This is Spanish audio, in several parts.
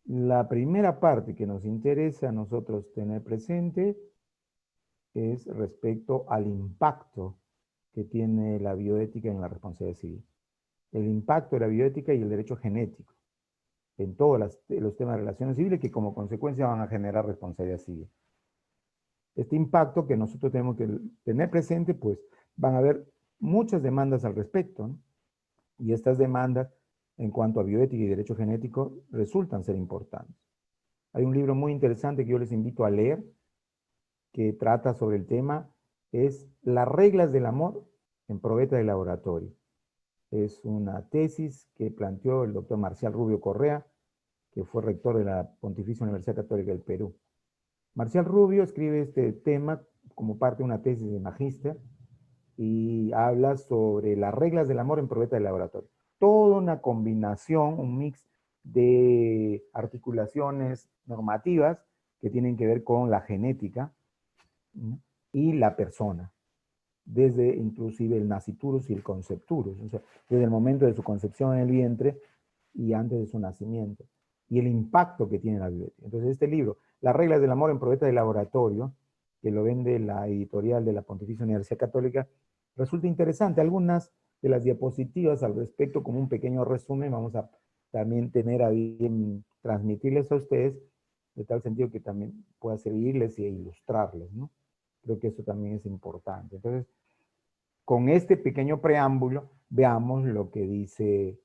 La primera parte que nos interesa a nosotros tener presente es respecto al impacto que tiene la bioética en la responsabilidad civil. El impacto de la bioética y el derecho genético en todos los temas de relaciones civiles que como consecuencia van a generar responsabilidad civil. Este impacto que nosotros tenemos que tener presente, pues van a haber muchas demandas al respecto, ¿no? Y estas demandas en cuanto a bioética y derecho genético resultan ser importantes. Hay un libro muy interesante que yo les invito a leer que trata sobre el tema, es Las reglas del amor en probeta de laboratorio. Es una tesis que planteó el doctor Marcial Rubio Correa, que fue rector de la Pontificia Universidad Católica del Perú. Marcial Rubio escribe este tema como parte de una tesis de magíster y habla sobre las reglas del amor en probeta de laboratorio. Toda una combinación, un mix de articulaciones normativas que tienen que ver con la genética, ¿no? Y la persona, desde inclusive el naciturus y el concepturus, o sea, desde el momento de su concepción en el vientre y antes de su nacimiento, y el impacto que tiene la bioética. Entonces este libro, Las reglas del amor en probeta de laboratorio, que lo vende la editorial de la Pontificia Universidad Católica, resulta interesante. Algunas de las diapositivas al respecto, como un pequeño resumen, vamos a también tener a bien transmitirles a ustedes, de tal sentido que también pueda servirles e ilustrarles, ¿no? Creo que eso también es importante. Entonces, con este pequeño preámbulo, veamos lo que dice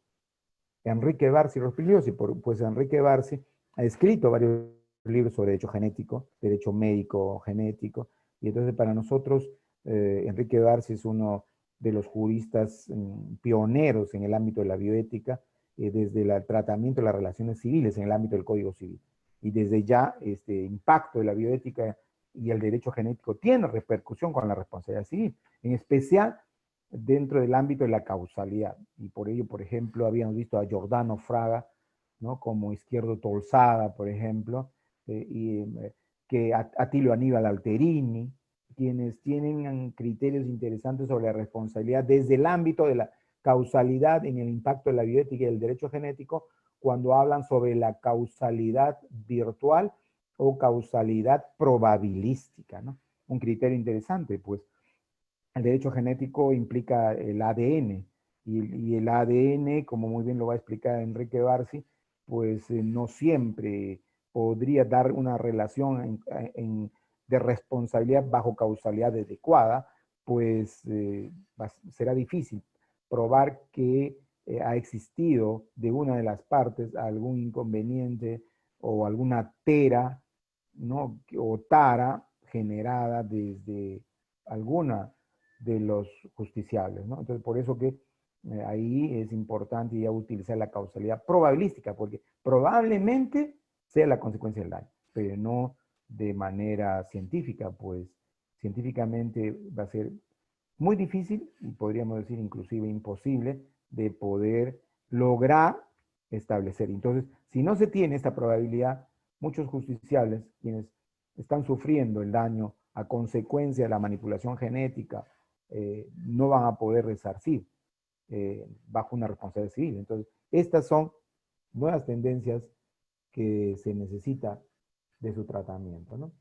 Enrique Barsi Rospigliosi. Pues Enrique Barsi ha escrito varios libros sobre derecho genético, derecho médico genético, y entonces para nosotros Enrique Barsi es uno de los juristas pioneros en el ámbito de la bioética, desde el tratamiento de las relaciones civiles en el ámbito del Código Civil. Y desde ya este impacto de la bioética y el derecho genético tiene repercusión con la responsabilidad civil, en especial dentro del ámbito de la causalidad. Y por ello, por ejemplo, habíamos visto a Giordano Fraga, ¿no? Como Izquierdo Tolsada, por ejemplo, que Attilio Aníbal Alterini, quienes tienen criterios interesantes sobre la responsabilidad desde el ámbito de la causalidad en el impacto de la bioética y el derecho genético, cuando hablan sobre la causalidad virtual o causalidad probabilística, ¿no? Un criterio interesante, pues el derecho genético implica el ADN, y el ADN, como muy bien lo va a explicar Enrique Barsi, pues no siempre podría dar una relación de responsabilidad bajo causalidad adecuada, pues será difícil probar que ha existido de una de las partes algún inconveniente o alguna tera, ¿no? O tara generada desde alguna de los justiciables, ¿no? Entonces, por eso que ahí es importante ya utilizar la causalidad probabilística, porque probablemente sea la consecuencia del daño, pero no de manera científica, pues científicamente va a ser muy difícil, y podríamos decir inclusive imposible, de poder lograr establecer. Entonces, si no se tiene esta probabilidad, muchos justiciables, quienes están sufriendo el daño a consecuencia de la manipulación genética, no van a poder resarcir bajo una responsabilidad civil. Entonces, estas son nuevas tendencias que se necesita de su tratamiento, ¿no?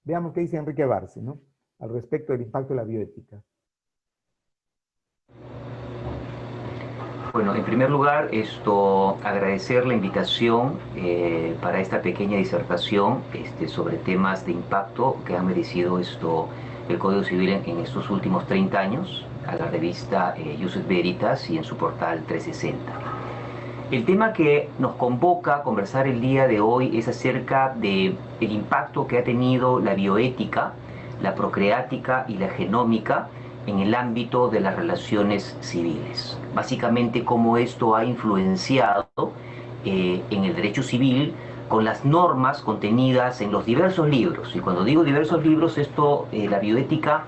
Veamos qué dice Enrique Barsi, ¿no? Al respecto del impacto de la bioética. Bueno, en primer lugar, agradecer la invitación para esta pequeña disertación sobre temas de impacto que ha merecido el Código Civil en estos últimos 30 años a la revista Ius Veritas y en su portal 360. El tema que nos convoca a conversar el día de hoy es acerca del impacto que ha tenido la bioética, la procreática y la genómica en el ámbito de las relaciones civiles. Básicamente cómo esto ha influenciado en el derecho civil con las normas contenidas en los diversos libros. Y cuando digo diversos libros, la bioética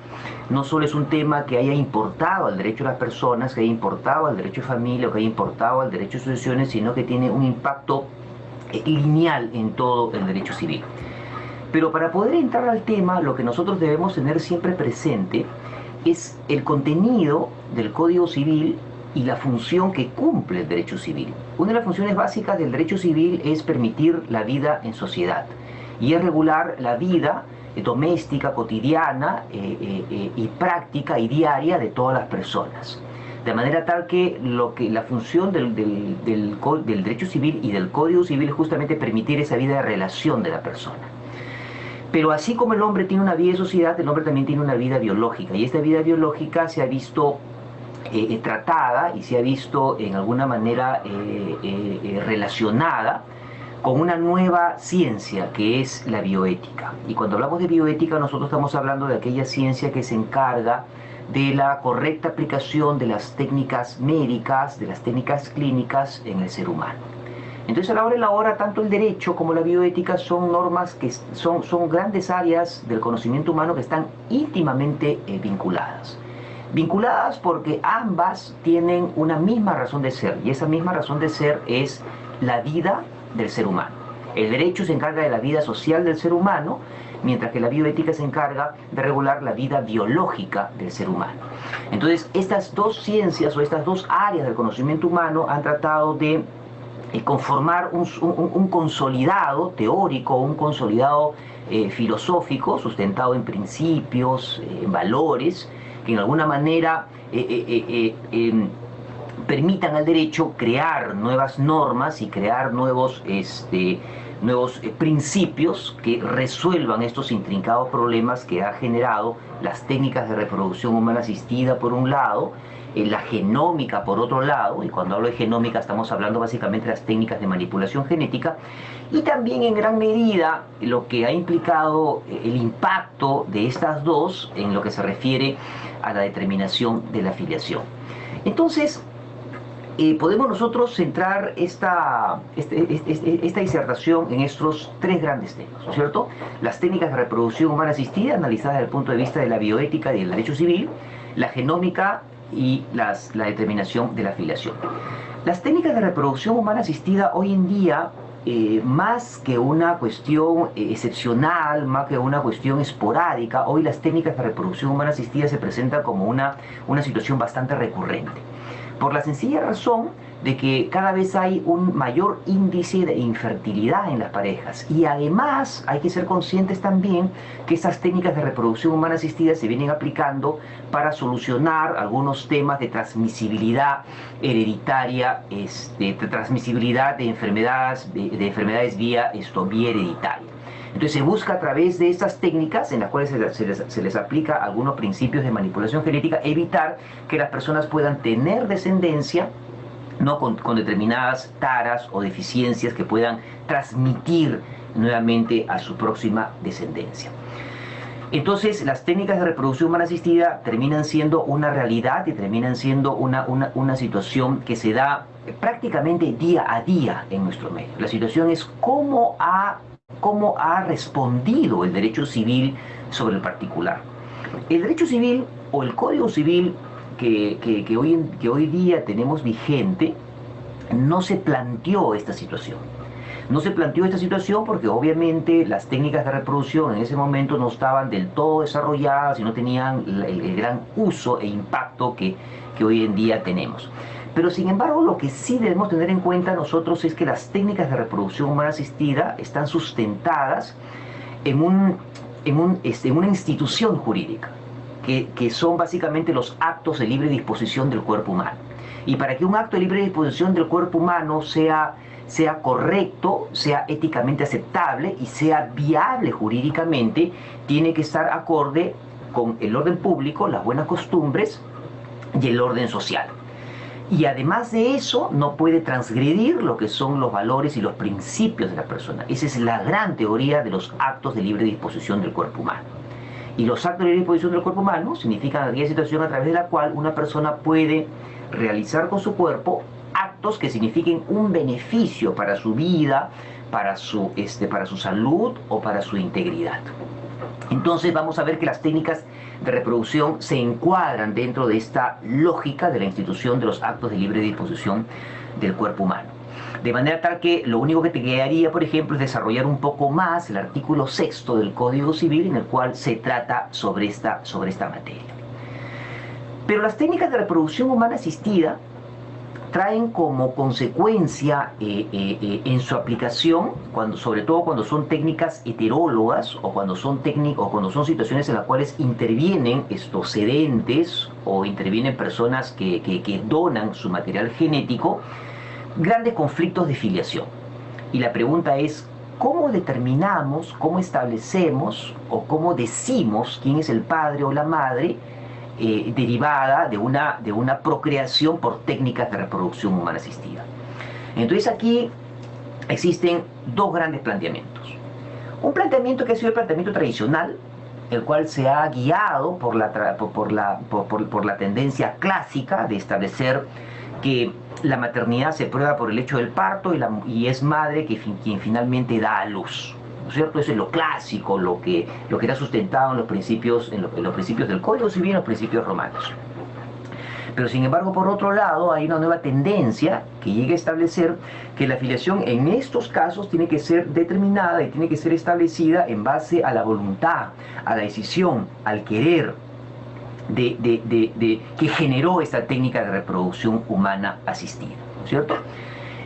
no solo es un tema que haya importado al derecho de las personas, que haya importado al derecho de familia o que haya importado al derecho de sucesiones, sino que tiene un impacto lineal en todo el derecho civil. Pero para poder entrar al tema, lo que nosotros debemos tener siempre presente es el contenido del Código Civil y la función que cumple el derecho civil. Una de las funciones básicas del derecho civil es permitir la vida en sociedad y es regular la vida doméstica, cotidiana y práctica y diaria de todas las personas. De manera tal que la función del derecho civil y del Código Civil es justamente permitir esa vida de relación de la persona. Pero así como el hombre tiene una vida de sociedad, el hombre también tiene una vida biológica, y esta vida biológica se ha visto tratada y se ha visto en alguna manera relacionada con una nueva ciencia que es la bioética. Y cuando hablamos de bioética nosotros estamos hablando de aquella ciencia que se encarga de la correcta aplicación de las técnicas médicas, de las técnicas clínicas en el ser humano. Entonces, a la hora de la hora, tanto el derecho como la bioética son normas que son grandes áreas del conocimiento humano que están íntimamente vinculadas. Vinculadas porque ambas tienen una misma razón de ser, y esa misma razón de ser es la vida del ser humano. El derecho se encarga de la vida social del ser humano, mientras que la bioética se encarga de regular la vida biológica del ser humano. Entonces, estas dos ciencias o estas dos áreas del conocimiento humano han tratado de conformar un consolidado teórico, un consolidado filosófico sustentado en principios, en valores, que en alguna manera permitan al derecho crear nuevas normas y crear nuevos principios que resuelvan estos intrincados problemas que ha generado las técnicas de reproducción humana asistida por un lado, la genómica por otro lado, y cuando hablo de genómica estamos hablando básicamente de las técnicas de manipulación genética, y también en gran medida lo que ha implicado el impacto de estas dos en lo que se refiere a la determinación de la filiación. Entonces, podemos nosotros centrar esta disertación en estos tres grandes temas, ¿no es cierto? Las técnicas de reproducción humana asistida, analizadas desde el punto de vista de la bioética y del derecho civil, la genómica y la determinación de la filiación. Las técnicas de reproducción humana asistida hoy en día, más que una cuestión excepcional, más que una cuestión esporádica, hoy las técnicas de reproducción humana asistida se presentan como una situación bastante recurrente. Por la sencilla razón de que cada vez hay un mayor índice de infertilidad en las parejas. Y además hay que ser conscientes también que esas técnicas de reproducción humana asistida se vienen aplicando para solucionar algunos temas de transmisibilidad hereditaria, de transmisibilidad de enfermedades vía hereditaria. Entonces se busca a través de estas técnicas en las cuales se les aplica algunos principios de manipulación genética evitar que las personas puedan tener descendencia no con determinadas taras o deficiencias que puedan transmitir nuevamente a su próxima descendencia. Entonces las técnicas de reproducción humana asistida terminan siendo una realidad y terminan siendo una situación que se da prácticamente día a día en nuestro medio. La situación es cómo ha respondido el derecho civil sobre el particular. El derecho civil o el Código Civil que hoy día tenemos vigente no se planteó esta situación. No se planteó esta situación porque obviamente las técnicas de reproducción en ese momento no estaban del todo desarrolladas y no tenían el gran uso e impacto que hoy en día tenemos. Pero sin embargo, lo que sí debemos tener en cuenta nosotros es que las técnicas de reproducción humana asistida están sustentadas en una institución jurídica, que son básicamente los actos de libre disposición del cuerpo humano. Y para que un acto de libre disposición del cuerpo humano sea correcto, sea éticamente aceptable y sea viable jurídicamente, tiene que estar acorde con el orden público, las buenas costumbres y el orden social. Y además de eso, no puede transgredir lo que son los valores y los principios de la persona. Esa es la gran teoría de los actos de libre disposición del cuerpo humano. Y los actos de libre disposición del cuerpo humano significan aquella situación a través de la cual una persona puede realizar con su cuerpo actos que signifiquen un beneficio para su vida, para su salud o para su integridad. Entonces vamos a ver que las técnicas de reproducción se encuadran dentro de esta lógica de la institución de los actos de libre disposición del cuerpo humano. De manera tal que lo único que te quedaría, por ejemplo, es desarrollar un poco más el artículo 6º del Código Civil, en el cual se trata sobre esta materia. Pero las técnicas de reproducción humana asistida traen como consecuencia en su aplicación, sobre todo cuando son técnicas heterólogas o cuando son situaciones en las cuales intervienen estos sedentes o intervienen personas que donan su material genético, grandes conflictos de filiación. Y la pregunta es, ¿cómo determinamos, cómo establecemos o cómo decimos quién es el padre o la madre derivada de una procreación por técnicas de reproducción humana asistida? Entonces aquí existen dos grandes planteamientos. Un planteamiento que ha sido el planteamiento tradicional, el cual se ha guiado por la tendencia clásica de establecer que la maternidad se prueba por el hecho del parto y es madre quien finalmente da a luz. ¿No es cierto? Eso es lo clásico, lo que era sustentado en los principios del Código Civil y en los principios romanos. Pero sin embargo, por otro lado, hay una nueva tendencia que llega a establecer que la filiación en estos casos tiene que ser determinada y tiene que ser establecida en base a la voluntad, a la decisión, al querer que generó esta técnica de reproducción humana asistida, ¿no es cierto?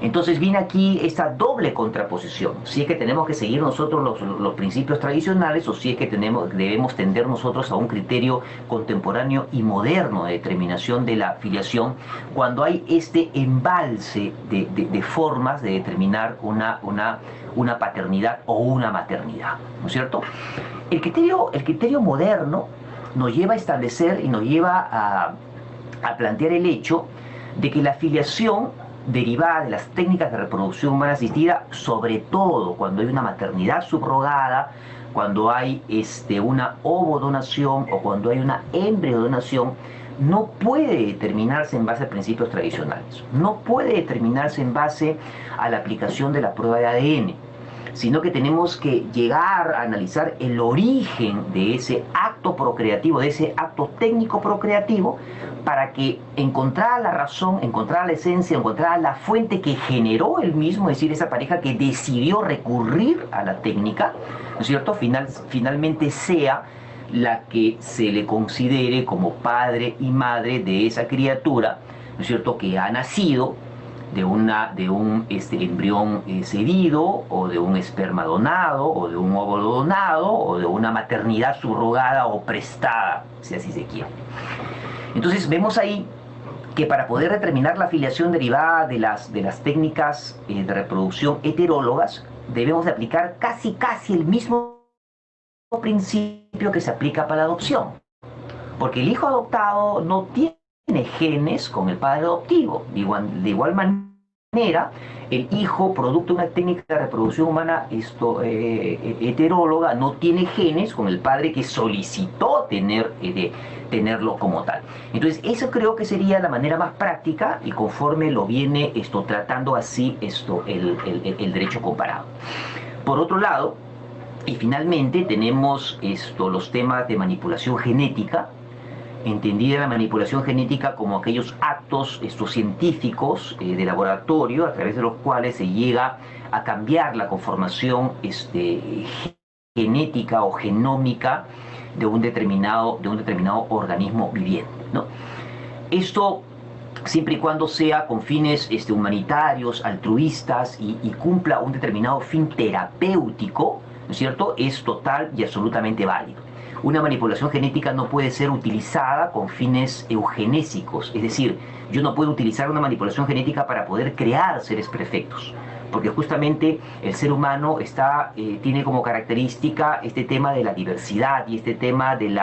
Entonces viene aquí esta doble contraposición, si es que tenemos que seguir nosotros los principios tradicionales o si es que debemos tender nosotros a un criterio contemporáneo y moderno de determinación de la filiación, cuando hay este embalse de formas de determinar una paternidad o una maternidad, ¿no es cierto? El criterio moderno nos lleva a establecer y nos lleva a plantear el hecho de que la filiación derivada de las técnicas de reproducción humana asistida, sobre todo cuando hay una maternidad subrogada, cuando hay una ovodonación o cuando hay una embriodonación, no puede determinarse en base a principios tradicionales, no puede determinarse en base a la aplicación de la prueba de ADN, sino que tenemos que llegar a analizar el origen de ese acto procreativo, de ese acto técnico procreativo, para que encontrara la razón, encontrara la esencia, encontrara la fuente que generó el mismo, es decir, esa pareja que decidió recurrir a la técnica, ¿no es cierto? Finalmente sea la que se le considere como padre y madre de esa criatura, ¿no es cierto?, que ha nacido de un embrión cedido, o de un esperma donado, o de un óvulo donado, o de una maternidad subrogada o prestada, si así se quiere. Entonces vemos ahí que para poder determinar la filiación derivada de las técnicas de reproducción heterólogas, debemos de aplicar casi el mismo principio que se aplica para la adopción. Porque el hijo adoptado no tiene genes con el padre adoptivo. De igual manera, el hijo, producto de una técnica de reproducción humana heteróloga, no tiene genes con el padre que solicitó tenerlo como tal. Entonces, eso creo que sería la manera más práctica y conforme lo viene tratando así el derecho comparado. Por otro lado, y finalmente tenemos los temas de manipulación genética, entendida la manipulación genética como aquellos actos científicos de laboratorio a través de los cuales se llega a cambiar la conformación genética o genómica de un determinado organismo viviente, ¿no? Esto siempre y cuando sea con fines humanitarios, altruistas y cumpla un determinado fin terapéutico, ¿no es cierto?, es total y absolutamente válido. Una manipulación genética no puede ser utilizada con fines eugenésicos, es decir, yo no puedo utilizar una manipulación genética para poder crear seres perfectos, porque justamente el ser humano tiene como característica este tema de la diversidad y este tema de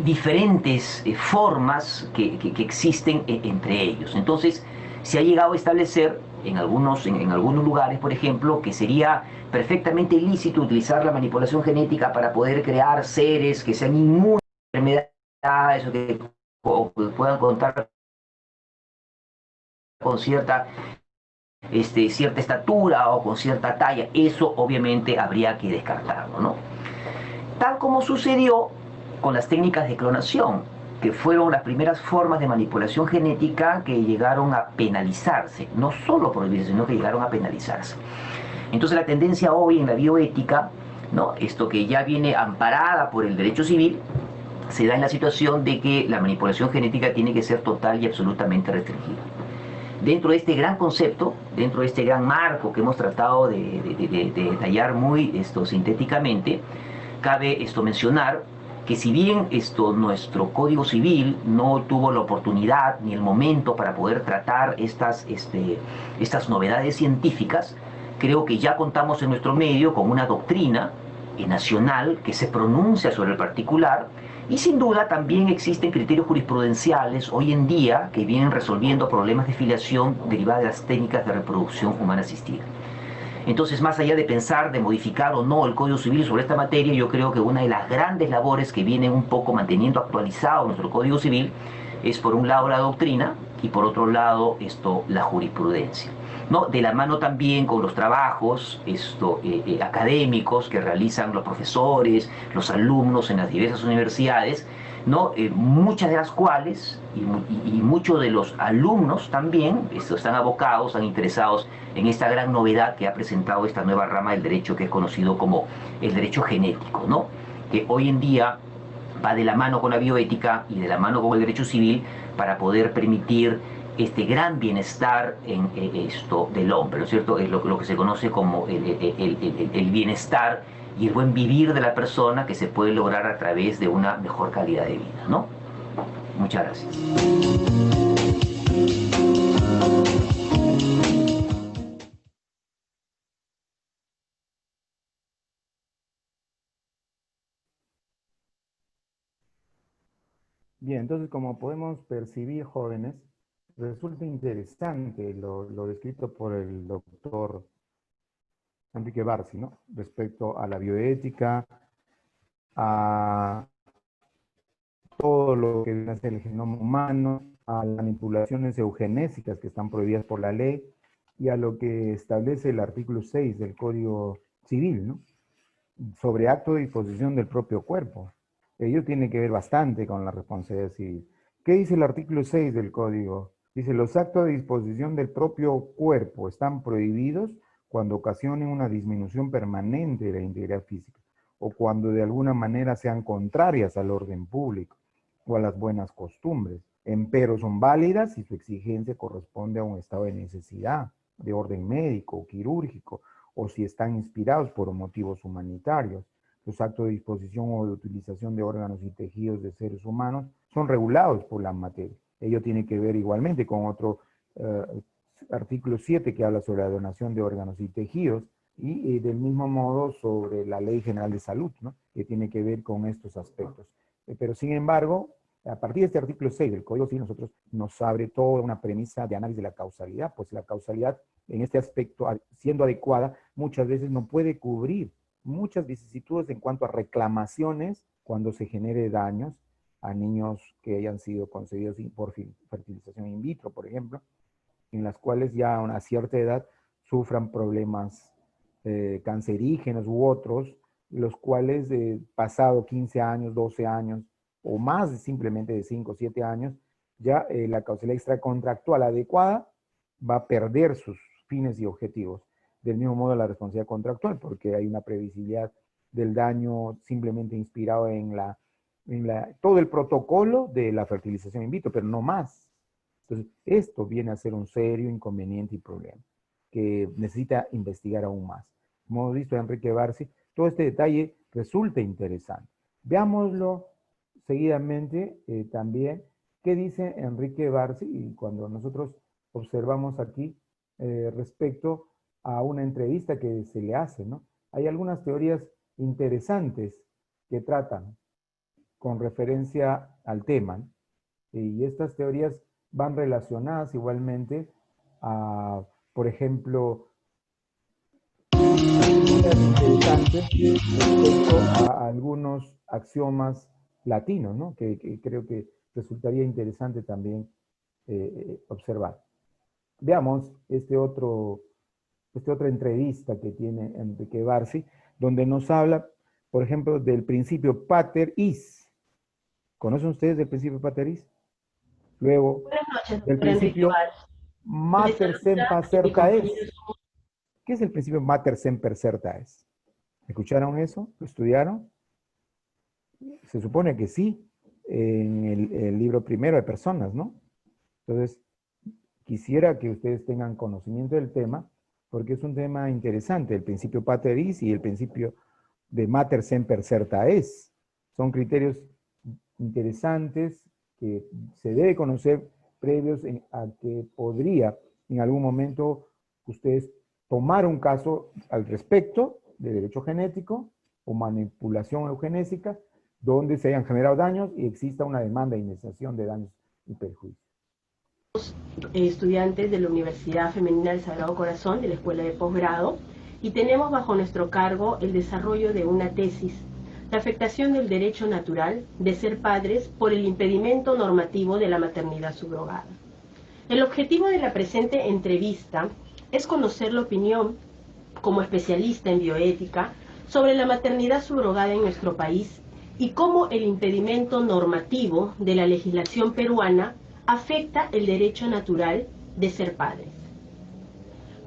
diferentes formas que existen entre ellos. Entonces, se ha llegado a establecer en algunos lugares, por ejemplo, que sería perfectamente lícito utilizar la manipulación genética para poder crear seres que sean inmunes a enfermedades o que puedan contar con cierta estatura o con cierta talla. Eso obviamente habría que descartarlo, ¿no? Tal como sucedió con las técnicas de clonación, que fueron las primeras formas de manipulación genética que llegaron a penalizarse, no solo prohibirse, sino que llegaron a penalizarse. Entonces la tendencia hoy en la bioética, ¿no?, esto que ya viene amparada por el derecho civil, se da en la situación de que la manipulación genética tiene que ser total y absolutamente restringida. Dentro de este gran concepto, dentro de este gran marco que hemos tratado de detallar muy sintéticamente, cabe mencionar que si bien nuestro Código Civil no tuvo la oportunidad ni el momento para poder tratar estas novedades científicas, creo que ya contamos en nuestro medio con una doctrina nacional que se pronuncia sobre el particular, y sin duda también existen criterios jurisprudenciales hoy en día que vienen resolviendo problemas de filiación derivadas de las técnicas de reproducción humana asistida. Entonces, más allá de pensar de modificar o no el Código Civil sobre esta materia, yo creo que una de las grandes labores que vienen un poco manteniendo actualizado nuestro Código Civil es, por un lado, la doctrina y, por otro lado, la jurisprudencia, ¿no? De la mano también con los trabajos académicos que realizan los profesores, los alumnos en las diversas universidades, ¿no? Muchas de las cuales y muchos de los alumnos también están abocados, están interesados en esta gran novedad que ha presentado esta nueva rama del derecho que es conocido como el derecho genético, ¿no? Que hoy en día va de la mano con la bioética y de la mano con el derecho civil para poder permitir este gran bienestar en esto del hombre, ¿no es cierto? Es lo que se conoce como el bienestar y el buen vivir de la persona que se puede lograr a través de una mejor calidad de vida, ¿no? Muchas gracias. Bien, entonces como podemos percibir, jóvenes, resulta interesante lo descrito por el doctor Enrique Barsi, ¿no? Respecto a la bioética, a todo lo que viene a ser el genoma humano, a las manipulaciones eugenésicas que están prohibidas por la ley y a lo que establece el artículo 6 del Código Civil, ¿no? Sobre acto de disposición del propio cuerpo. Ello tiene que ver bastante con la responsabilidad civil. ¿Qué dice el artículo 6 del Código? Dice, los actos de disposición del propio cuerpo están prohibidos cuando ocasionen una disminución permanente de la integridad física o cuando de alguna manera sean contrarias al orden público o a las buenas costumbres. Empero son válidas si su exigencia corresponde a un estado de necesidad, de orden médico o quirúrgico, o si están inspirados por motivos humanitarios. Los actos de disposición o de utilización de órganos y tejidos de seres humanos son regulados por la materia. Ello tiene que ver igualmente con otro artículo 7 que habla sobre la donación de órganos y tejidos, y del mismo modo sobre la Ley General de Salud, ¿no? Que tiene que ver con estos aspectos. Pero sin embargo, a partir de este artículo 6 del Código Civil, nosotros nos abre toda una premisa de análisis de la causalidad, pues la causalidad en este aspecto, siendo adecuada, muchas veces no puede cubrir muchas vicisitudes en cuanto a reclamaciones cuando se genere daños a niños que hayan sido concebidos por fertilización in vitro, por ejemplo, en las cuales ya a una cierta edad sufran problemas cancerígenos u otros, los cuales pasado 15 años, 12 años, o más simplemente de 5 o 7 años, ya la causalidad extracontractual adecuada va a perder sus fines y objetivos. Del mismo modo la responsabilidad contractual, porque hay una previsibilidad del daño simplemente inspirado en todo el protocolo de la fertilización in vitro, pero no más. Entonces, esto viene a ser un serio inconveniente y problema que necesita investigar aún más. Como hemos visto, Enrique Barsi, todo este detalle resulta interesante. Veámoslo seguidamente también, qué dice Enrique Barsi, y cuando nosotros observamos aquí respecto a una entrevista que se le hace, ¿no? Hay algunas teorías interesantes que tratan con referencia al tema, ¿no? Y estas teorías van relacionadas igualmente a, por ejemplo, interesantes respecto a algunos axiomas latinos, ¿no? Que creo que resultaría interesante también observar. Veamos otra entrevista que tiene Enrique Barsi, donde nos habla, por ejemplo, del principio pater is. ¿Conocen ustedes el principio pater is? Luego, Buenas noches, del doctor Enrique principio Valls. Me mater semper saluda mi certa es. compañero. ¿Qué es el principio mater semper certa es? ¿Escucharon eso? ¿Lo estudiaron? Se supone que sí. en el libro primero de personas, ¿no? Entonces, quisiera que ustedes tengan conocimiento del tema, porque es un tema interesante, el principio pater is y el principio de mater semper certa es. Son criterios interesantes que se debe conocer previos a que podría en algún momento ustedes tomar un caso al respecto de derecho genético o manipulación eugenésica, donde se hayan generado daños y exista una demanda de indemnización de daños y perjuicios. Estudiantes de la Universidad Femenina del Sagrado Corazón, de la Escuela de Posgrado, y tenemos bajo nuestro cargo el desarrollo de una tesis, la afectación del derecho natural de ser padres por el impedimento normativo de la maternidad subrogada. El objetivo de la presente entrevista es conocer la opinión, como especialista en bioética, sobre la maternidad subrogada en nuestro país y cómo el impedimento normativo de la legislación peruana afecta el derecho natural de ser padres.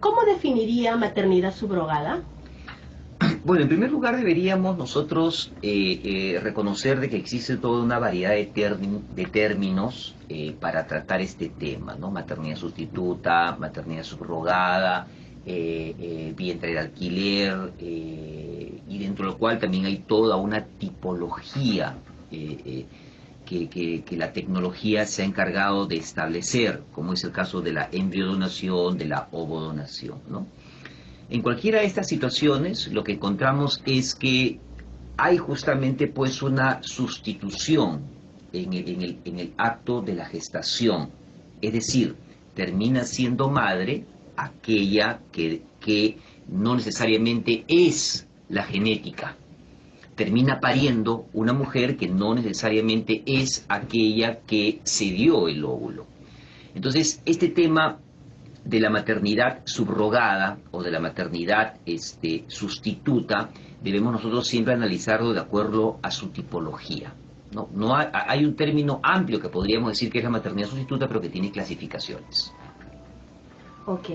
¿Cómo definiría maternidad subrogada? Bueno, en primer lugar deberíamos nosotros reconocer de que existe toda una variedad de términos para tratar este tema, ¿no? Maternidad sustituta, maternidad subrogada, vientre de alquiler, y dentro de lo cual también hay toda una tipología que la tecnología se ha encargado de establecer, como es el caso de la embriodonación, de la ovodonación, ¿no? En cualquiera de estas situaciones, lo que encontramos es que hay justamente pues una sustitución en el acto de la gestación. Es decir, termina siendo madre aquella que no necesariamente es la genética. Termina pariendo una mujer que no necesariamente es aquella que se dio el óvulo. Entonces, este tema de la maternidad subrogada o de la maternidad sustituta, debemos nosotros siempre analizarlo de acuerdo a su tipología. No hay un término amplio que podríamos decir que es la maternidad sustituta, pero que tiene clasificaciones. Ok.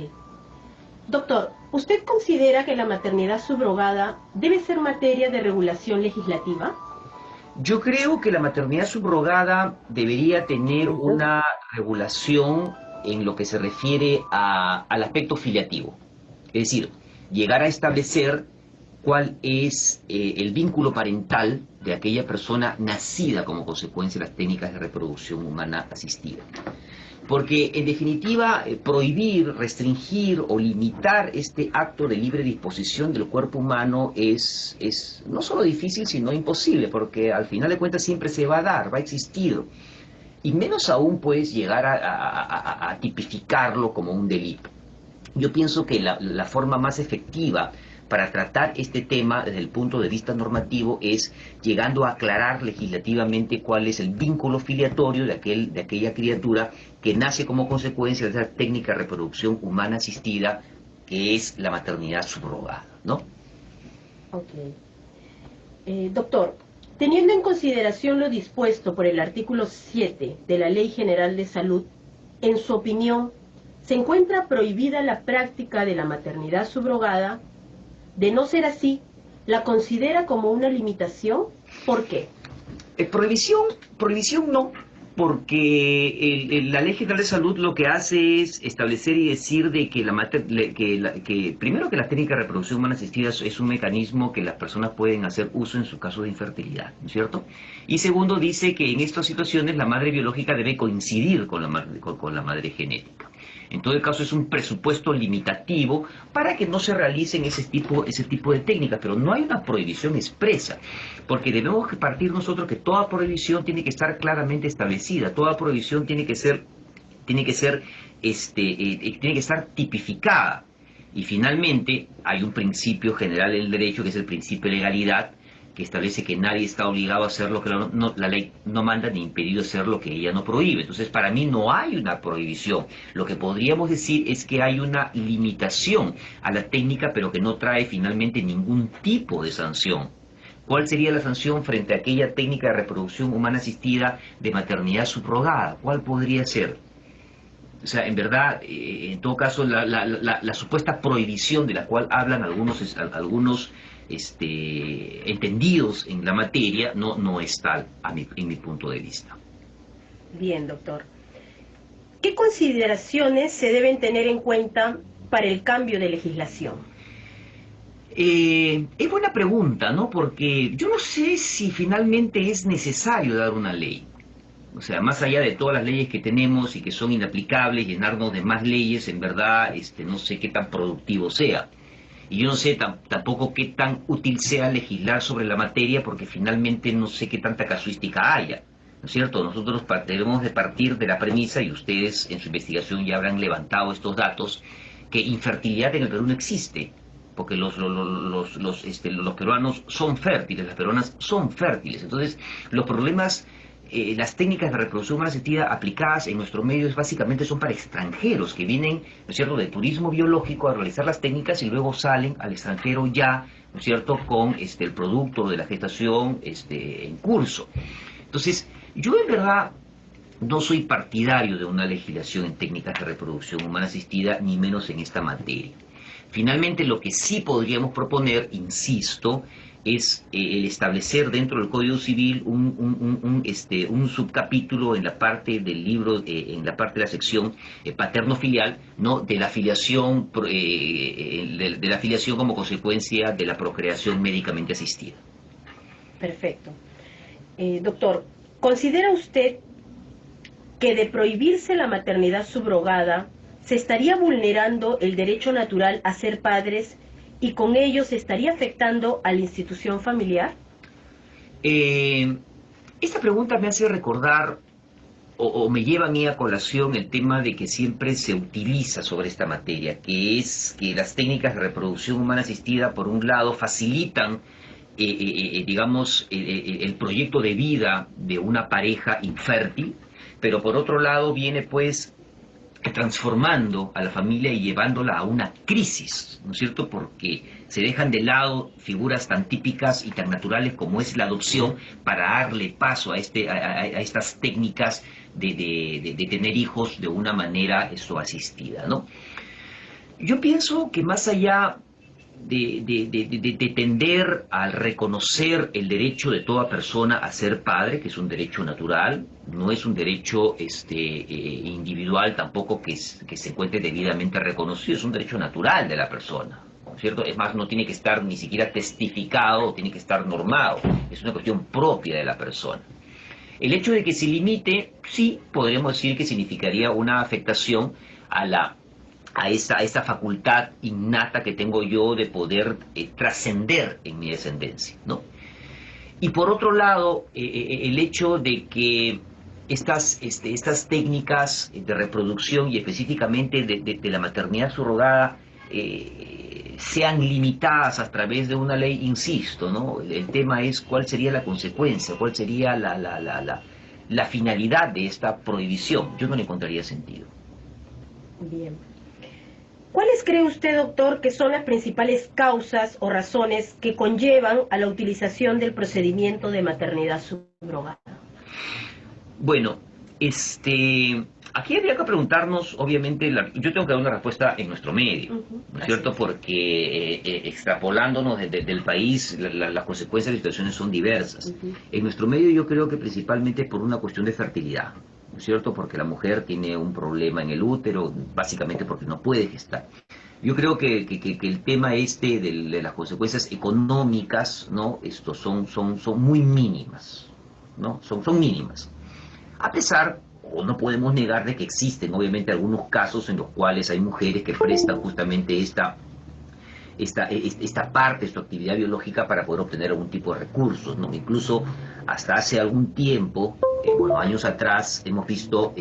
Doctor, ¿usted considera que la maternidad subrogada debe ser materia de regulación legislativa? Yo creo que la maternidad subrogada debería tener una regulación en lo que se refiere al aspecto filiativo. Es decir, llegar a establecer cuál es el vínculo parental de aquella persona nacida como consecuencia de las técnicas de reproducción humana asistida. Porque, en definitiva, prohibir, restringir o limitar este acto de libre disposición del cuerpo humano es no solo difícil, sino imposible, porque al final de cuentas siempre se va a dar, va a existir. Y menos aún puedes llegar a tipificarlo como un delito. Yo pienso que la forma más efectiva para tratar este tema desde el punto de vista normativo es llegando a aclarar legislativamente cuál es el vínculo filiatorio de aquella criatura que nace como consecuencia de esa técnica de reproducción humana asistida que es la maternidad subrogada, ¿no? Ok. Doctor, teniendo en consideración lo dispuesto por el artículo 7 de la Ley General de Salud, en su opinión, ¿se encuentra prohibida la práctica de la maternidad subrogada? De no ser así, ¿la considera como una limitación? ¿Por qué? Prohibición no, porque la Ley General de Salud lo que hace es establecer y decir de que primero que la técnica de reproducción humana asistida es un mecanismo que las personas pueden hacer uso en su caso de infertilidad, ¿no es cierto? Y segundo, dice que en estas situaciones la madre biológica debe coincidir con la madre genética. En todo caso es un presupuesto limitativo para que no se realicen ese tipo de técnicas, pero no hay una prohibición expresa, porque debemos partir nosotros que toda prohibición tiene que estar claramente establecida, toda prohibición tiene que estar tipificada. Y finalmente hay un principio general del derecho que es el principio de legalidad, que establece que nadie está obligado a hacer lo que la ley no manda ni impedido hacer lo que ella no prohíbe. Entonces, para mí no hay una prohibición. Lo que podríamos decir es que hay una limitación a la técnica, pero que no trae finalmente ningún tipo de sanción. ¿Cuál sería la sanción frente a aquella técnica de reproducción humana asistida de maternidad subrogada? ¿Cuál podría ser? O sea, en verdad, en todo caso, la supuesta prohibición de la cual hablan algunos entendidos en la materia, no es tal en mi punto de vista. Bien, doctor. ¿Qué consideraciones se deben tener en cuenta para el cambio de legislación? Es buena pregunta, ¿no? Porque yo no sé si finalmente es necesario dar una ley. O sea, más allá de todas las leyes que tenemos y que son inaplicables, llenarnos de más leyes, en verdad, no sé qué tan productivo sea. Y yo no sé tampoco qué tan útil sea legislar sobre la materia, porque finalmente no sé qué tanta casuística haya. ¿No es cierto? Nosotros debemos de partir de la premisa, y ustedes en su investigación ya habrán levantado estos datos, que infertilidad en el Perú no existe, porque los peruanos son fértiles, las peruanas son fértiles. Entonces, los problemas, las técnicas de reproducción humana asistida aplicadas en nuestro medio básicamente son para extranjeros que vienen, ¿no es cierto?, de turismo biológico a realizar las técnicas y luego salen al extranjero ya, ¿no es cierto?, con el producto de la gestación en curso. Entonces, yo en verdad no soy partidario de una legislación en técnicas de reproducción humana asistida, ni menos en esta materia. Finalmente, lo que sí podríamos proponer, insisto, es el establecer dentro del Código Civil un subcapítulo en la parte del libro, en la parte de la sección paterno-filial, ¿no?, de la afiliación, de la afiliación como consecuencia de la procreación médicamente asistida. Perfecto. Doctor, ¿considera usted que de prohibirse la maternidad subrogada se estaría vulnerando el derecho natural a ser padres y con ello se estaría afectando a la institución familiar? Esta pregunta me hace recordar o me lleva a mí a colación el tema de que siempre se utiliza sobre esta materia, que es que las técnicas de reproducción humana asistida, por un lado, facilitan digamos, el proyecto de vida de una pareja infértil, pero por otro lado viene pues transformando a la familia y llevándola a una crisis, ¿no es cierto?, porque se dejan de lado figuras tan típicas y tan naturales como es la adopción para darle paso a estas técnicas de tener hijos de una manera asistida, ¿no? Yo pienso que más allá de tender a reconocer el derecho de toda persona a ser padre, que es un derecho natural, no es un derecho individual tampoco que se encuentre debidamente reconocido, es un derecho natural de la persona, ¿no es cierto? Es más, no tiene que estar ni siquiera testificado, tiene que estar normado, es una cuestión propia de la persona. El hecho de que se limite, sí, podríamos decir que significaría una afectación a esa facultad innata que tengo yo de poder trascender en mi descendencia, ¿no? Y por otro lado, el hecho de que estas técnicas de reproducción y específicamente de la maternidad subrogada sean limitadas a través de una ley, insisto, ¿no? El tema es cuál sería la consecuencia, cuál sería la finalidad de esta prohibición. Yo no le encontraría sentido. Bien. ¿Cuáles cree usted, doctor, que son las principales causas o razones que conllevan a la utilización del procedimiento de maternidad subrogada? Bueno, aquí habría que preguntarnos, obviamente, yo tengo que dar una respuesta en nuestro medio, ¿no es cierto? Porque extrapolándonos desde el país, las consecuencias de las situaciones son diversas. En nuestro medio yo creo que principalmente por una cuestión de fertilidad, ¿no es cierto? Porque la mujer tiene un problema en el útero, básicamente porque no puede gestar. Yo creo que el tema de las consecuencias económicas, ¿no? Son muy mínimas, ¿no? Son mínimas. A pesar, o no podemos negar, de que existen obviamente algunos casos en los cuales hay mujeres que prestan justamente esta parte de su actividad biológica para poder obtener algún tipo de recursos, ¿no? Incluso hasta hace algún tiempo, años atrás, hemos visto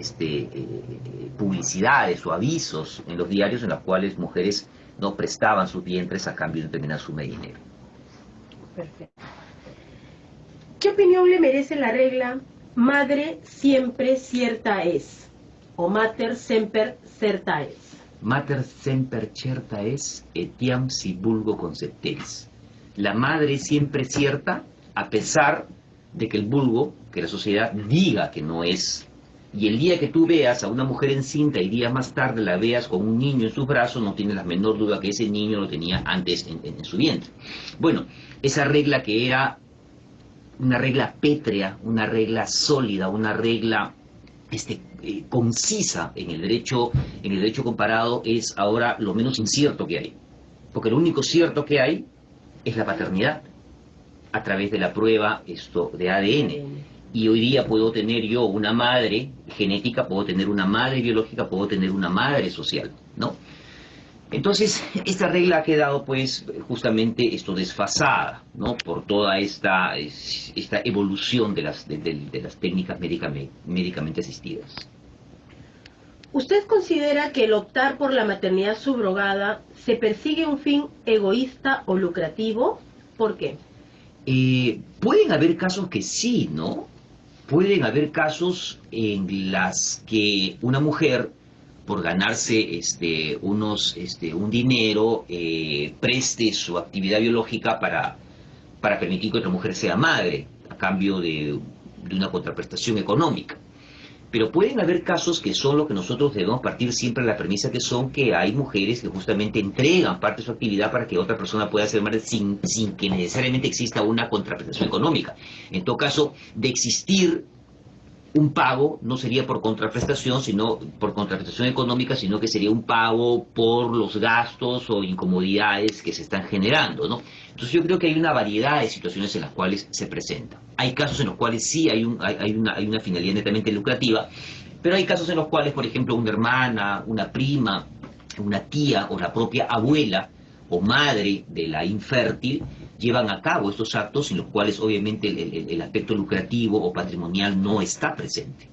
publicidades o avisos en los diarios en los cuales mujeres no prestaban sus vientres a cambio de determinar suma de dinero. Perfecto. ¿Qué opinión le merece la regla madre siempre cierta es, o mater semper certa es? Mater semper certa es, etiam si vulgo concepteris. La madre siempre cierta, a pesar de que el vulgo, que la sociedad diga que no es Y el día que tú veas a una mujer encinta y días más tarde la veas con un niño en sus brazos, no tienes la menor duda que ese niño lo tenía antes en su vientre. Bueno, esa regla que era una regla pétrea, una regla sólida, una regla concisa en el derecho comparado, es ahora lo menos incierto que hay. Porque lo único cierto que hay es la paternidad, a través de la prueba de ADN. Y hoy día puedo tener yo una madre genética, puedo tener una madre biológica, puedo tener una madre social, ¿no? Entonces, esta regla ha quedado, pues, justamente desfasada, ¿no? Por toda esta evolución de las técnicas médicamente asistidas. ¿Usted considera que el optar por la maternidad subrogada se persigue un fin egoísta o lucrativo? ¿Por qué? Pueden haber casos que sí, ¿no? Pueden haber casos en las que una mujer, por ganarse un dinero, preste su actividad biológica para permitir que otra mujer sea madre, a cambio de una contraprestación económica. Pero pueden haber casos que son lo que nosotros debemos partir siempre de la premisa, que son que hay mujeres que justamente entregan parte de su actividad para que otra persona pueda ser madre sin que necesariamente exista una contraprestación económica. En todo caso, de existir un pago, no sería por contraprestación, sino por contraprestación económica, sino que sería un pago por los gastos o incomodidades que se están generando, ¿no? Entonces yo creo que hay una variedad de situaciones en las cuales se presenta. Hay casos en los cuales sí hay una finalidad netamente lucrativa, pero hay casos en los cuales, por ejemplo, una hermana, una prima, una tía o la propia abuela o madre de la infértil llevan a cabo estos actos en los cuales obviamente el aspecto lucrativo o patrimonial no está presente,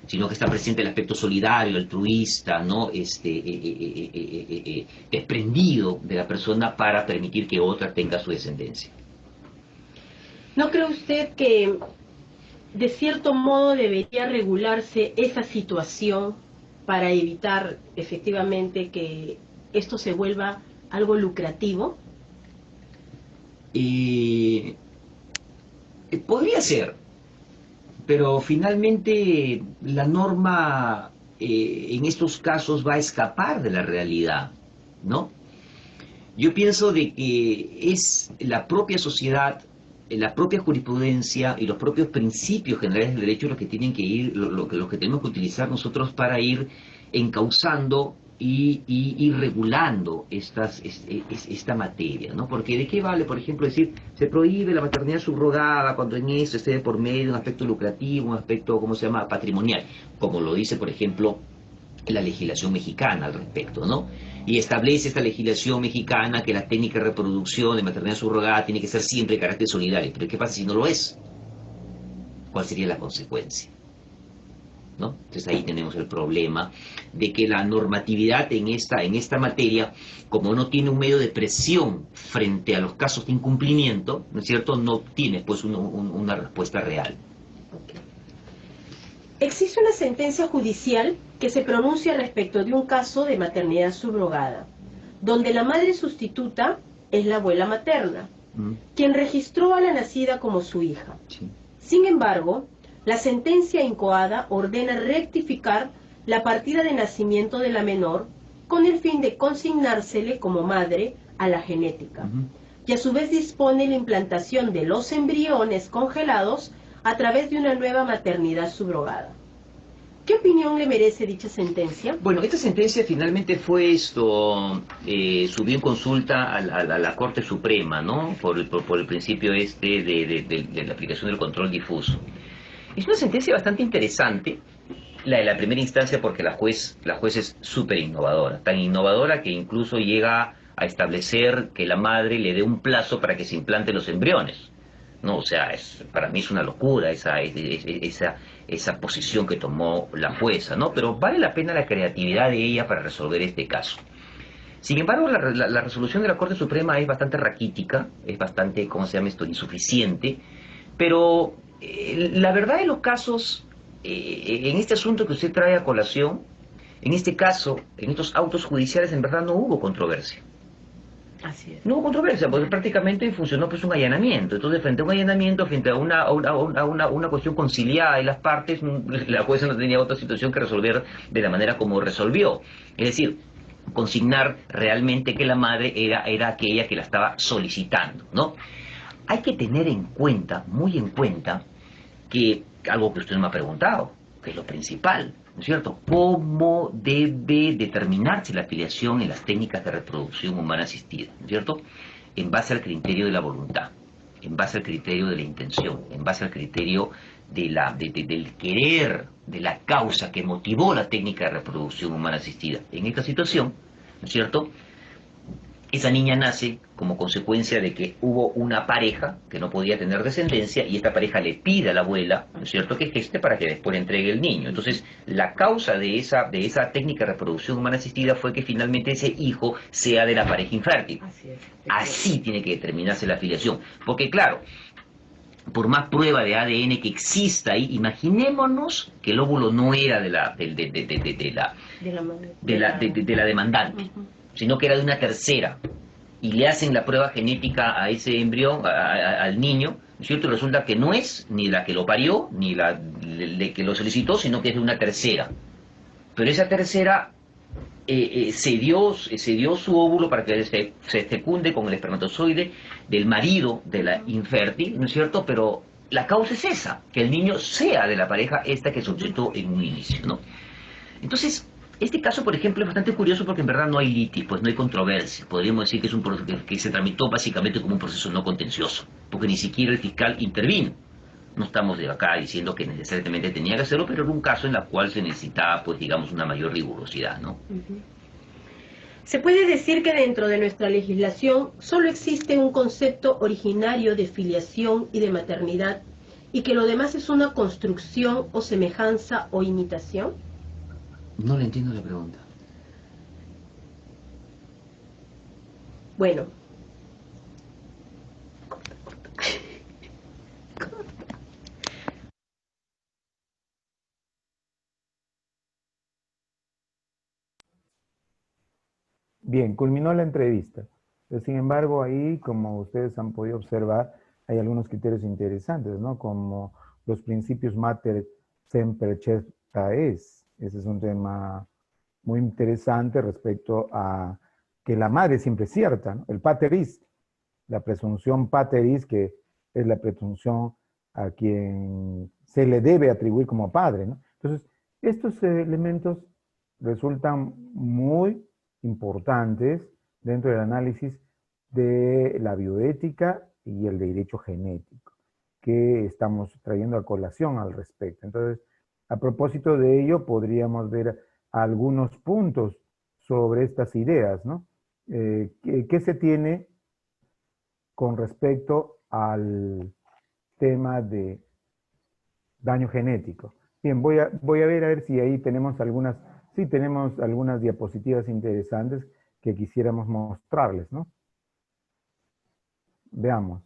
sino que está presente el aspecto solidario, altruista, ¿no? Desprendido de la persona para permitir que otra tenga su descendencia. ¿No cree usted que de cierto modo debería regularse esa situación para evitar efectivamente que esto se vuelva algo lucrativo? Podría ser, pero finalmente la norma en estos casos va a escapar de la realidad, ¿no? Yo pienso de que es la propia sociedad, la propia jurisprudencia y los propios principios generales del derecho los que tienen que ir, los que tenemos que utilizar nosotros para ir encauzando y regulando esta materia, ¿no? Porque ¿de qué vale, por ejemplo, decir se prohíbe la maternidad subrogada cuando en eso esté por medio un aspecto lucrativo, un aspecto, ¿cómo se llama?, patrimonial, como lo dice, por ejemplo, la legislación mexicana al respecto, ¿no? Y establece esta legislación mexicana que la técnica de reproducción de maternidad subrogada tiene que ser siempre de carácter solidario. Pero ¿qué pasa si no lo es? ¿Cuál sería la consecuencia? ¿No? Entonces ahí tenemos el problema de que la normatividad en esta materia, como no tiene un medio de presión frente a los casos de incumplimiento, ¿no es cierto?, no tiene pues una respuesta real. Existe una sentencia judicial que se pronuncia respecto de un caso de maternidad subrogada, donde la madre sustituta es la abuela materna, quien registró a la nacida como su hija. Sí. Sin embargo, la sentencia incoada ordena rectificar la partida de nacimiento de la menor con el fin de consignársele como madre a la genética, y a su vez dispone la implantación de los embriones congelados a través de una nueva maternidad subrogada. ¿Qué opinión le merece dicha sentencia? Bueno, esta sentencia finalmente fue subió en consulta a la Corte Suprema, ¿no? Por el principio de la aplicación del control difuso. Es una sentencia bastante interesante, la de la primera instancia, porque la juez es súper innovadora, tan innovadora que incluso llega a establecer que la madre le dé un plazo para que se implanten los embriones. No, o sea, para mí es una locura esa posición que tomó la jueza, ¿no? Pero vale la pena la creatividad de ella para resolver este caso. Sin embargo, la resolución de la Corte Suprema es bastante raquítica, es bastante, ¿cómo se llama esto?, insuficiente, pero la verdad de los casos, en este asunto que usted trae a colación, en este caso, en estos autos judiciales, en verdad no hubo controversia. Así es. No hubo controversia, porque prácticamente funcionó pues un allanamiento. Entonces, frente a un allanamiento, frente a una cuestión conciliada de las partes, la jueza no tenía otra situación que resolver de la manera como resolvió. Es decir, consignar realmente que la madre era aquella que la estaba solicitando, ¿no? Hay que tener en cuenta, muy en cuenta, que algo que usted me ha preguntado, que es lo principal, ¿no es cierto? ¿Cómo debe determinarse la afiliación en las técnicas de reproducción humana asistida? ¿No es cierto? En base al criterio de la voluntad, en base al criterio de la intención, en base al criterio del querer, de la causa que motivó la técnica de reproducción humana asistida. En esta situación, ¿no es cierto?, esa niña nace como consecuencia de que hubo una pareja que no podía tener descendencia y esta pareja le pide a la abuela, ¿no es cierto?, que geste para que después le entregue el niño. Entonces, la causa de esa técnica de reproducción humana asistida fue que finalmente ese hijo sea de la pareja infértil. Así es. Así tiene que determinarse la afiliación. Porque claro, por más prueba de ADN que exista ahí, imaginémonos que el óvulo no era de la demandante, sino que era de una tercera, y le hacen la prueba genética a ese embrión, al niño, ¿no es cierto? Resulta que no es ni la que lo parió, ni la que lo solicitó, sino que es de una tercera. Pero esa tercera se dio su óvulo para que se fecunde con el espermatozoide del marido de la infértil, ¿no es cierto? Pero la causa es esa, que el niño sea de la pareja esta que solicitó en un inicio, ¿no? Entonces, este caso, por ejemplo, es bastante curioso porque en verdad no hay litis, pues no hay controversia. Podríamos decir que es un proceso que se tramitó básicamente como un proceso no contencioso, porque ni siquiera el fiscal intervino. No estamos de acá diciendo que necesariamente tenía que hacerlo, pero era un caso en el cual se necesitaba, pues digamos, una mayor rigurosidad, ¿no? Se puede decir que dentro de nuestra legislación solo existe un concepto originario de filiación y de maternidad, y que lo demás es una construcción o semejanza o imitación. No le entiendo la pregunta. Bueno. Bien, culminó la entrevista. Sin embargo, ahí, como ustedes han podido observar, hay algunos criterios interesantes, ¿no? Como los principios mater semper certa es. Ese es un tema muy interesante respecto a que la madre siempre es cierta, ¿no? El pater ist, la presunción pater ist, que es la presunción a quien se le debe atribuir como padre, ¿no? Entonces, estos elementos resultan muy importantes dentro del análisis de la bioética y el derecho genético que estamos trayendo a colación al respecto. Entonces, a propósito de ello, podríamos ver algunos puntos sobre estas ideas, ¿no? ¿Qué se tiene con respecto al tema de daño genético? Bien, voy a ver si ahí tenemos algunas, sí tenemos algunas diapositivas interesantes que quisiéramos mostrarles, ¿no? Veamos.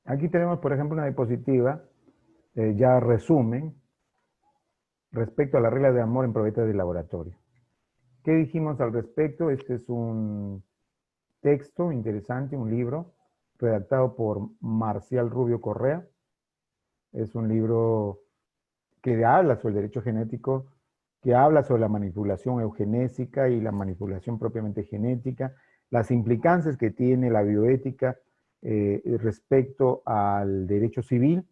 Aquí tenemos, por ejemplo, una diapositiva, ya resumen, respecto a la regla de amor en probetas de laboratorio. ¿Qué dijimos al respecto? Este es un texto interesante, un libro, redactado por Marcial Rubio Correa. Es un libro que habla sobre el derecho genético, que habla sobre la manipulación eugenésica y la manipulación propiamente genética, las implicancias que tiene la bioética respecto al derecho civil,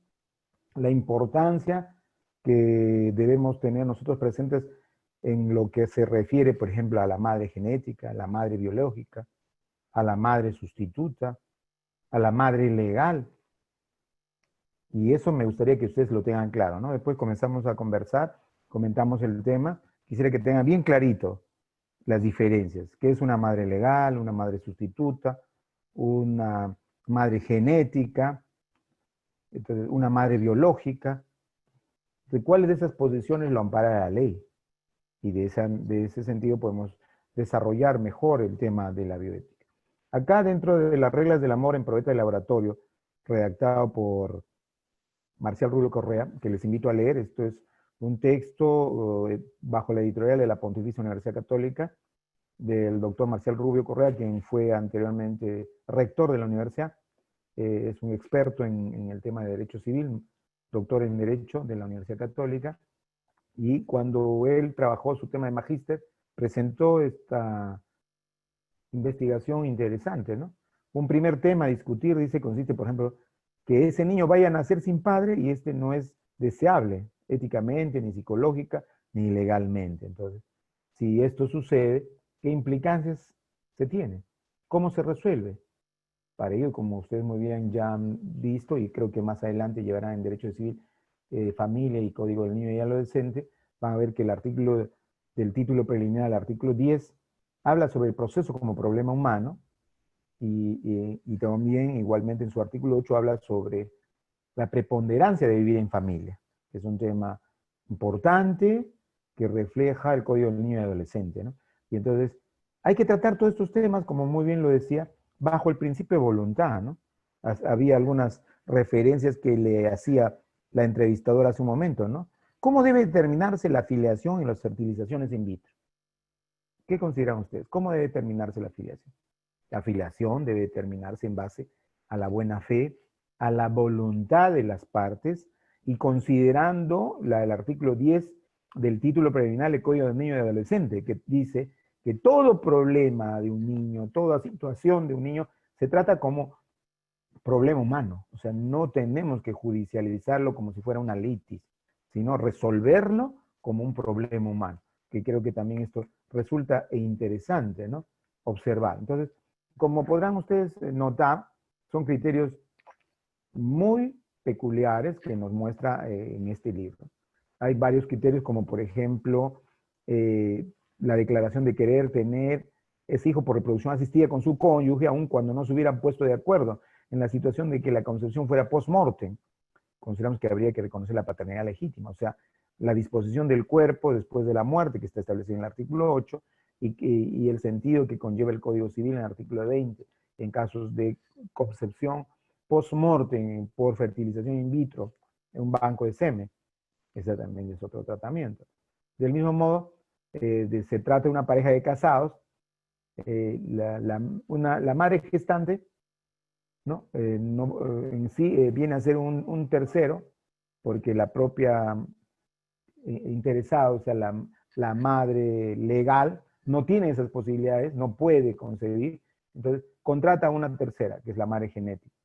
la importancia que debemos tener nosotros presentes en lo que se refiere, por ejemplo, a la madre genética, a la madre biológica, a la madre sustituta, a la madre legal. Y eso me gustaría que ustedes lo tengan claro, ¿no? Después comenzamos a conversar, comentamos el tema. Quisiera que tengan bien clarito las diferencias. ¿Qué es una madre legal, una madre sustituta, una madre genética, entonces una madre biológica. ¿De cuáles de esas posiciones lo ampara la ley? Y de ese sentido podemos desarrollar mejor el tema de la bioética. Acá dentro de las reglas del amor en probeta de laboratorio, redactado por Marcial Rubio Correa, que les invito a leer, esto es un texto bajo la editorial de la Pontificia Universidad Católica, del doctor Marcial Rubio Correa, quien fue anteriormente rector de la universidad, es un experto en el tema de derecho civil, doctor en Derecho de la Universidad Católica, y cuando él trabajó su tema de magíster, presentó esta investigación interesante, ¿no? Un primer tema a discutir, dice, consiste, por ejemplo, que ese niño vaya a nacer sin padre y este no es deseable éticamente, ni psicológica, ni legalmente. Entonces, si esto sucede, ¿qué implicancias se tiene? ¿Cómo se resuelve? Para ello, como ustedes muy bien ya han visto, y creo que más adelante llevarán en Derecho Civil, Familia y Código del Niño y Adolescente, van a ver que el artículo del título preliminar, el artículo 10, habla sobre el proceso como problema humano, y también igualmente en su artículo 8 habla sobre la preponderancia de vivir en familia, que es un tema importante que refleja el Código del Niño y Adolescente, ¿no? Y entonces hay que tratar todos estos temas, como muy bien lo decía, bajo el principio de voluntad, ¿no? Había algunas referencias que le hacía la entrevistadora hace un momento, ¿no? ¿Cómo debe determinarse la filiación y las fertilizaciones in vitro? ¿Qué consideran ustedes? ¿Cómo debe determinarse la filiación? La filiación debe determinarse en base a la buena fe, a la voluntad de las partes y considerando el artículo 10 del título preliminar del Código del Niño y Adolescente, que dice que todo problema de un niño, toda situación de un niño, se trata como problema humano. O sea, no tenemos que judicializarlo como si fuera una litis, sino resolverlo como un problema humano, que creo que también esto resulta interesante, ¿no? Observar. Entonces, como podrán ustedes notar, son criterios muy peculiares que nos muestra en este libro. Hay varios criterios como por ejemplo la declaración de querer tener ese hijo por reproducción asistida con su cónyuge, aun cuando no se hubieran puesto de acuerdo en la situación de que la concepción fuera post-mortem. Consideramos que habría que reconocer la paternidad legítima, o sea, la disposición del cuerpo después de la muerte que está establecida en el artículo 8 y el sentido que conlleva el Código Civil en el artículo 20 en casos de concepción post-mortem por fertilización in vitro en un banco de semen. Ese también es otro tratamiento. Del mismo modo, se trata de una pareja de casados, la madre gestante, ¿no? En sí viene a ser un tercero, porque la propia interesada, o sea, la madre legal, no tiene esas posibilidades, no puede concebir, entonces contrata a una tercera, que es la madre genética,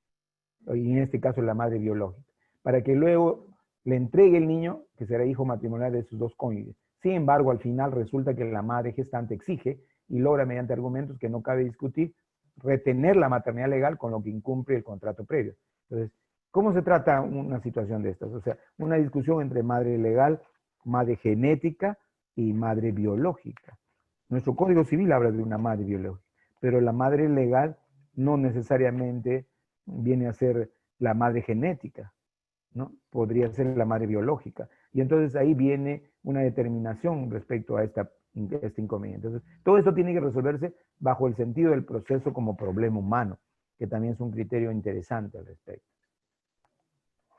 y en este caso la madre biológica, para que luego le entregue el niño, que será hijo matrimonial de sus dos cónyuges. Sin embargo, al final resulta que la madre gestante exige y logra mediante argumentos que no cabe discutir, retener la maternidad legal con lo que incumple el contrato previo. Entonces, ¿cómo se trata una situación de estas? O sea, una discusión entre madre legal, madre genética y madre biológica. Nuestro Código Civil habla de una madre biológica, pero la madre legal no necesariamente viene a ser la madre genética, ¿no? Podría ser la madre biológica. Y entonces ahí viene una determinación respecto a este inconveniente. Entonces, todo esto tiene que resolverse bajo el sentido del proceso como problema humano, que también es un criterio interesante al respecto.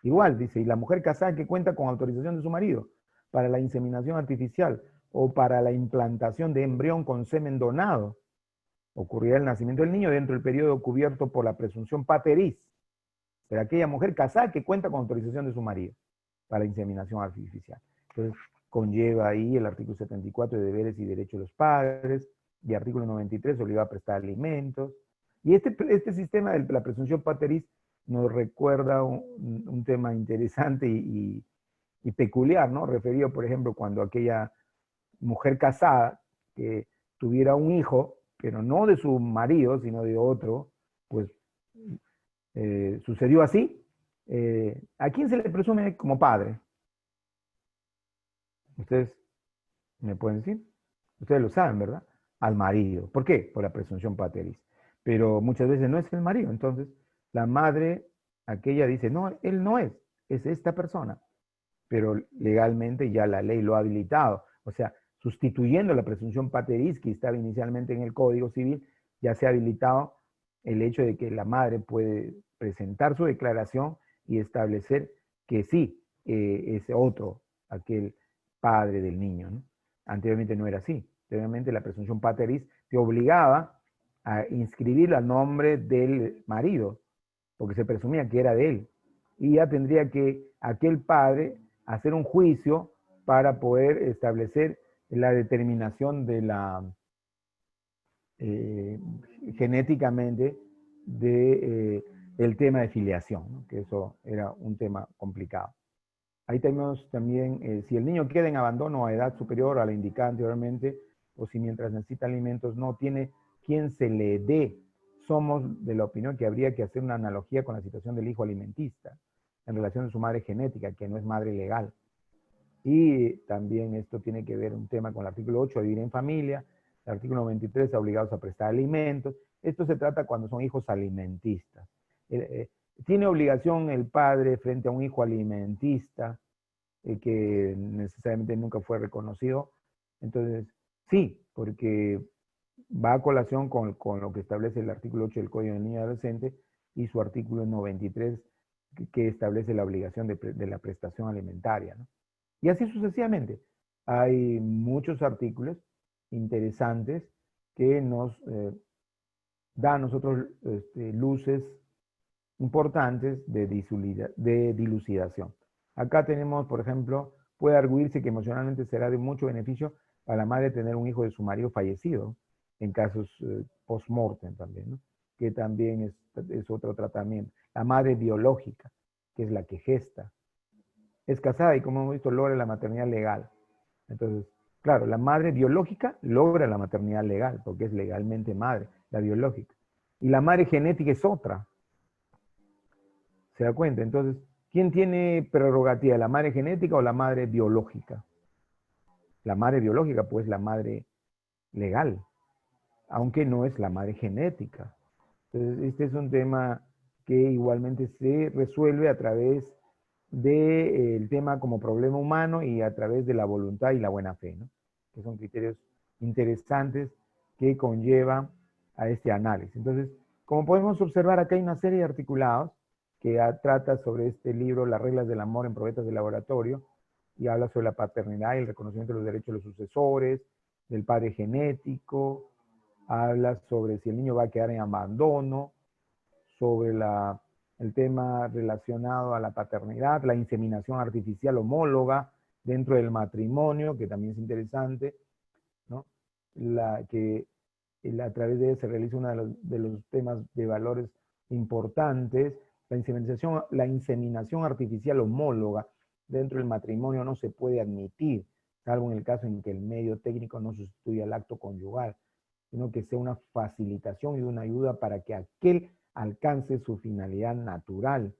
Igual, dice, y la mujer casada que cuenta con autorización de su marido para la inseminación artificial o para la implantación de embrión con semen donado, ocurrirá el nacimiento del niño dentro del periodo cubierto por la presunción pateriz, pero aquella mujer casada que cuenta con autorización de su marido para la inseminación artificial. Entonces, conlleva ahí el artículo 74 de deberes y derechos de los padres, y artículo 93 obliga a prestar alimentos. Y este sistema de la presunción pateriz nos recuerda un tema interesante y peculiar, ¿no? Referido, por ejemplo, cuando aquella mujer casada que tuviera un hijo, pero no de su marido, sino de otro, pues sucedió así. ¿A quién se le presume como padre? Ustedes me pueden decir. Ustedes lo saben, ¿verdad? Al marido. ¿Por qué? Por la presunción pateriz. Pero muchas veces no es el marido. Entonces, La madre, aquella dice, no, él no es esta persona, pero legalmente ya la ley lo ha habilitado. O sea, sustituyendo la presunción pateris que estaba inicialmente en el Código Civil, ya se ha habilitado el hecho de que la madre puede presentar su declaración y establecer que sí, es otro, aquel padre del niño, ¿no? Anteriormente no era así. Anteriormente la presunción pateris te obligaba a inscribir el nombre del marido, porque se presumía que era de él. Y ya tendría que aquel padre hacer un juicio para poder establecer la determinación de la genéticamente de el tema de filiación, ¿no? Que eso era un tema complicado. Ahí tenemos también, si el niño queda en abandono a edad superior a la indicada anteriormente, o si mientras necesita alimentos no tiene quien se le dé, somos de la opinión que habría que hacer una analogía con la situación del hijo alimentista, en relación a su madre genética, que no es madre legal. Y también esto tiene que ver un tema con el artículo 8, vivir en familia, el artículo 93, obligados a prestar alimentos. Esto se trata cuando son hijos alimentistas. ¿Tiene obligación el padre frente a un hijo alimentista que necesariamente nunca fue reconocido? Entonces, sí, porque va a colación con lo que establece el artículo 8 del Código del Niño y Adolescente y su artículo 93 que establece la obligación de la prestación alimentaria, ¿no? Y así sucesivamente. Hay muchos artículos interesantes que nos dan a nosotros luces importantes de dilucidación. Acá tenemos, por ejemplo, puede arguirse que emocionalmente será de mucho beneficio para la madre tener un hijo de su marido fallecido, en casos post-mortem también, ¿no? Que también es otro tratamiento. La madre biológica, que es la que gesta, es casada y, como hemos visto, logra la maternidad legal. Entonces, claro, la madre biológica logra la maternidad legal, porque es legalmente madre, la biológica. Y la madre genética es otra. ¿Se da cuenta? Entonces, ¿quién tiene prerrogativa, la madre genética o la madre biológica? La madre biológica, pues la madre legal, aunque no es la madre genética. Entonces, este es un tema que igualmente se resuelve a través del tema como problema humano y a través de la voluntad y la buena fe, ¿no? Que son criterios interesantes que conllevan a este análisis. Entonces, como podemos observar, acá hay una serie de articulados que trata sobre este libro, Las reglas del amor en probetas de laboratorio, y habla sobre la paternidad y el reconocimiento de los derechos de los sucesores, del padre genético, habla sobre si el niño va a quedar en abandono, sobre el tema relacionado a la paternidad, la inseminación artificial homóloga dentro del matrimonio, que también es interesante, ¿no? Que a través de ella se realiza uno de los temas de valores importantes. La inseminación artificial homóloga dentro del matrimonio no se puede admitir, salvo en el caso en que el medio técnico no sustituya el acto conyugal, sino que sea una facilitación y una ayuda para que aquel alcance su finalidad natural.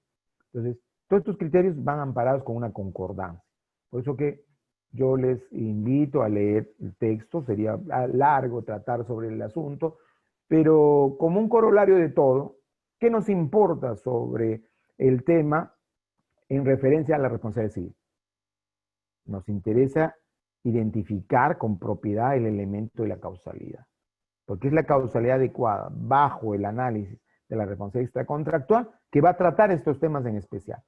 Entonces, todos estos criterios van amparados con una concordancia. Por eso que yo les invito a leer el texto, sería largo tratar sobre el asunto, pero como un corolario de todo, ¿qué nos importa sobre el tema en referencia a la responsabilidad civil? Nos interesa identificar con propiedad el elemento de la causalidad, porque es la causalidad adecuada bajo el análisis de la responsabilidad extracontractual que va a tratar estos temas en especial.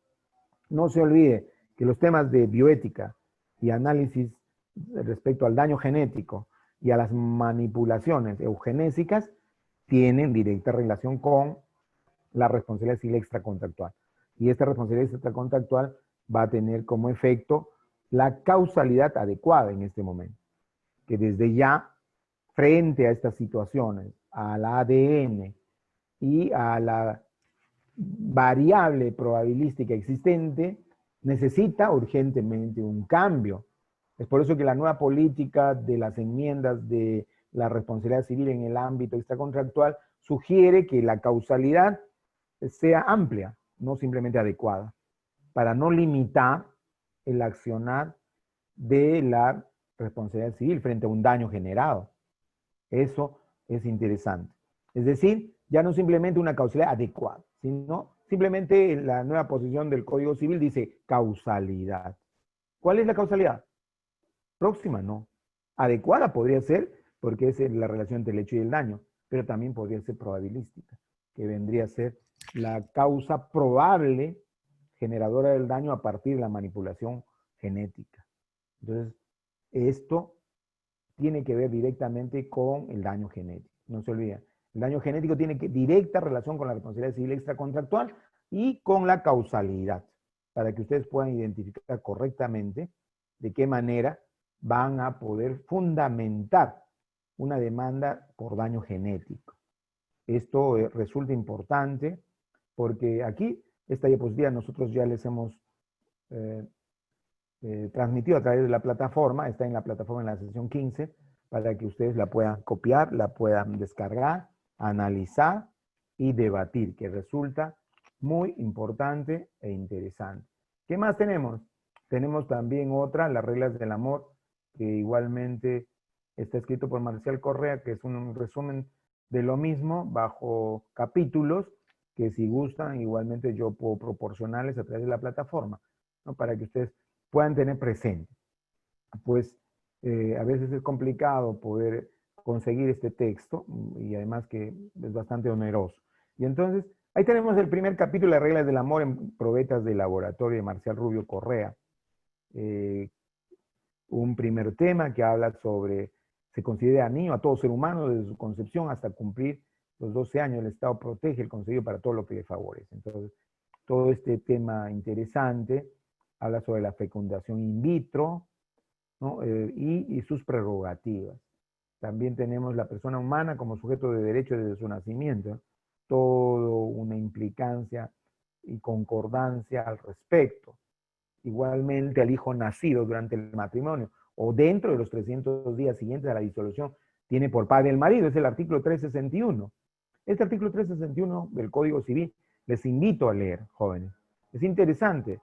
No se olvide que los temas de bioética y análisis respecto al daño genético y a las manipulaciones eugenésicas tienen directa relación con la responsabilidad civil extracontractual. Y esta responsabilidad extracontractual va a tener como efecto la causalidad adecuada en este momento, que desde ya, frente a estas situaciones, al ADN y a la variable probabilística existente, necesita urgentemente un cambio. Es por eso que la nueva política de las enmiendas de la responsabilidad civil en el ámbito extracontractual sugiere que la causalidad sea amplia, no simplemente adecuada, para no limitar el accionar de la responsabilidad civil frente a un daño generado. Eso es interesante. Es decir, Ya no simplemente una causalidad adecuada, sino simplemente la nueva posición del Código Civil dice causalidad. ¿Cuál es la causalidad? Próxima, no. Adecuada podría ser, porque es la relación entre el hecho y el daño, pero también podría ser probabilística, que vendría a ser la causa probable generadora del daño a partir de la manipulación genética. Entonces, esto tiene que ver directamente con el daño genético. No se olviden. El daño genético tiene directa relación con la responsabilidad civil extracontractual y con la causalidad, para que ustedes puedan identificar correctamente de qué manera van a poder fundamentar una demanda por daño genético. Esto resulta importante porque aquí, esta diapositiva nosotros ya les hemos transmitido a través de la plataforma, está en la plataforma en la sesión 15, para que ustedes la puedan copiar, la puedan descargar, analizar y debatir, que resulta muy importante e interesante. ¿Qué más tenemos? Tenemos también otra, las reglas del amor, que igualmente está escrito por Marcial Correa, que es un resumen de lo mismo bajo capítulos, que si gustan, igualmente yo puedo proporcionarles a través de la plataforma, ¿no? Para que ustedes puedan tener presente. Pues a veces es complicado poder conseguir este texto y además que es bastante oneroso. Y entonces, ahí tenemos el primer capítulo de Reglas del Amor en Probetas de Laboratorio de Marcial Rubio Correa. Un primer tema que habla sobre, se considera niño a todo ser humano desde su concepción hasta cumplir los 12 años. El Estado protege el concebido para todo lo que le favorece. Entonces, todo este tema interesante habla sobre la fecundación in vitro, ¿no? Y sus prerrogativas. También tenemos la persona humana como sujeto de derecho desde su nacimiento, todo una implicancia y concordancia al respecto. Igualmente al hijo nacido durante el matrimonio o dentro de los 300 días siguientes a la disolución tiene por padre el marido, es el artículo 361. Este artículo 361 del Código Civil les invito a leer, jóvenes. Es interesante.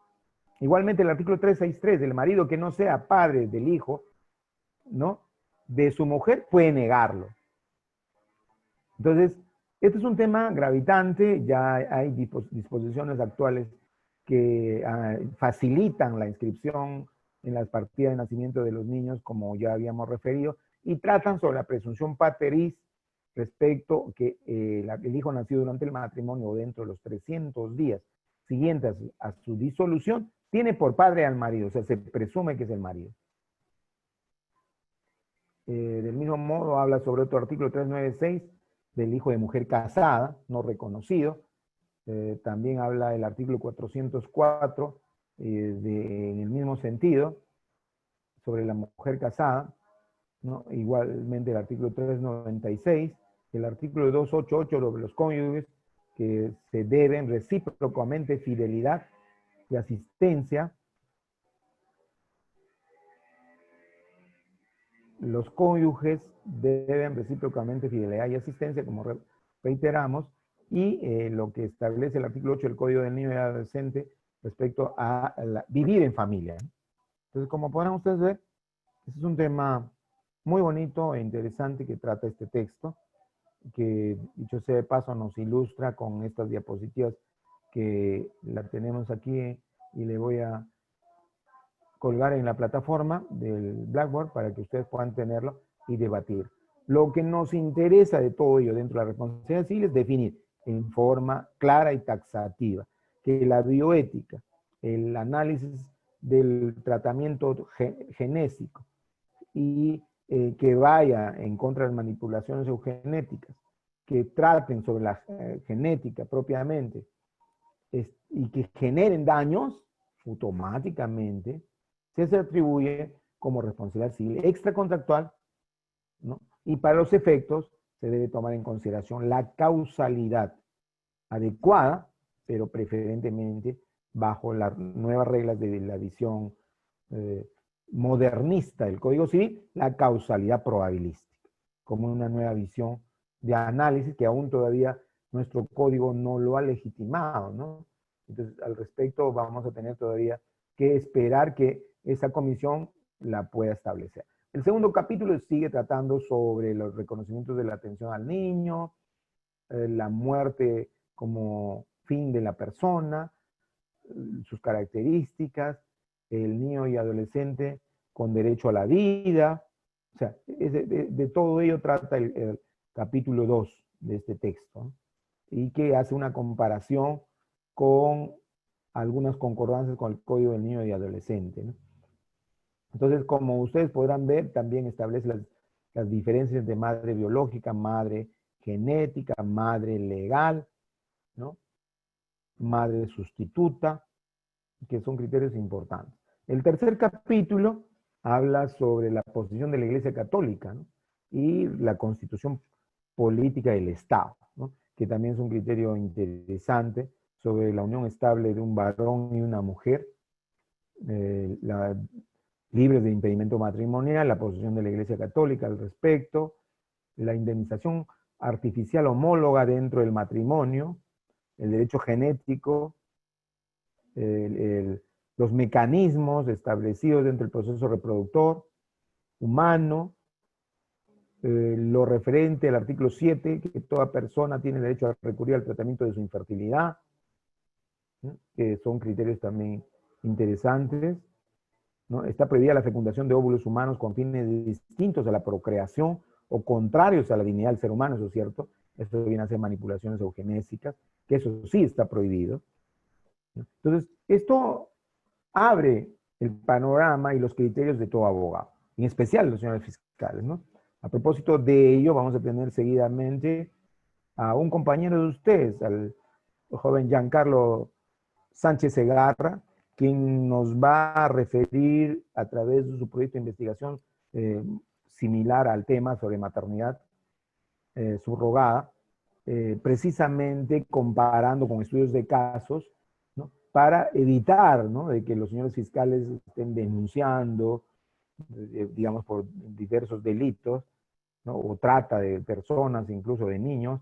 Igualmente el artículo 363, el marido que no sea padre del hijo, ¿no?, de su mujer, puede negarlo. Entonces, este es un tema gravitante, ya hay disposiciones actuales que facilitan la inscripción en las partidas de nacimiento de los niños, como ya habíamos referido, y tratan sobre la presunción pateris respecto que el hijo nacido durante el matrimonio o dentro de los 300 días siguientes a su disolución, tiene por padre al marido, o sea, se presume que es el marido. Del mismo modo habla sobre otro artículo 396 del hijo de mujer casada, no reconocido. También habla el artículo 404 en el mismo sentido, sobre la mujer casada, ¿no? Igualmente el artículo 396, el artículo 288 sobre los cónyuges que se deben recíprocamente fidelidad y asistencia. Los cónyuges deben recíprocamente fidelidad y asistencia, como reiteramos, y lo que establece el artículo 8 del Código del Niño y Adolescente respecto a vivir en familia. Entonces, como podrán ustedes ver, este es un tema muy bonito e interesante que trata este texto, que dicho sea de paso nos ilustra con estas diapositivas que la tenemos aquí y le voy a colgar en la plataforma del Blackboard para que ustedes puedan tenerlo y debatir. Lo que nos interesa de todo ello dentro de la responsabilidad civil es definir en forma clara y taxativa que la bioética, el análisis del tratamiento genésico y que vaya en contra de las manipulaciones eugenéticas, que traten sobre la genética propiamente y que generen daños, automáticamente se atribuye como responsabilidad civil extracontractual, ¿no? Y para los efectos se debe tomar en consideración la causalidad adecuada, pero preferentemente bajo las nuevas reglas de la visión modernista del Código Civil, la causalidad probabilística, como una nueva visión de análisis que aún todavía nuestro código no lo ha legitimado, ¿no? Entonces, al respecto vamos a tener todavía que esperar que esa comisión la pueda establecer. El segundo capítulo sigue tratando sobre los reconocimientos de la atención al niño, la muerte como fin de la persona, sus características, el niño y adolescente con derecho a la vida. O sea, de todo ello trata el capítulo 2 de este texto, ¿no? Y que hace una comparación con algunas concordancias con el Código del Niño y Adolescente, ¿no? Entonces, como ustedes podrán ver, también establece las diferencias entre madre biológica, madre genética, madre legal, ¿no? Madre sustituta, que son criterios importantes. El tercer capítulo habla sobre la posición de la Iglesia Católica, ¿no? Y la constitución política del Estado, ¿no? Que también es un criterio interesante sobre la unión estable de un varón y una mujer, libres de impedimento matrimonial, la posición de la Iglesia Católica al respecto, la indemnización artificial homóloga dentro del matrimonio, el derecho genético, los mecanismos establecidos dentro del proceso reproductor humano, lo referente al artículo 7, que toda persona tiene derecho a recurrir al tratamiento de su infertilidad, ¿no? Que son criterios también interesantes, ¿no? Está prohibida la fecundación de óvulos humanos con fines distintos a la procreación o contrarios a la dignidad del ser humano, eso es cierto. Esto viene a ser manipulaciones eugenésicas, que eso sí está prohibido. Entonces, esto abre el panorama y los criterios de todo abogado, en especial los señores fiscales, ¿no? A propósito de ello, vamos a tener seguidamente a un compañero de ustedes, al joven Giancarlo Sánchez Segarra, quien nos va a referir a través de su proyecto de investigación similar al tema sobre maternidad subrogada, precisamente comparando con estudios de casos, ¿no? Para evitar, ¿no?, de que los señores fiscales estén denunciando, digamos, por diversos delitos, ¿no?, o trata de personas, incluso de niños,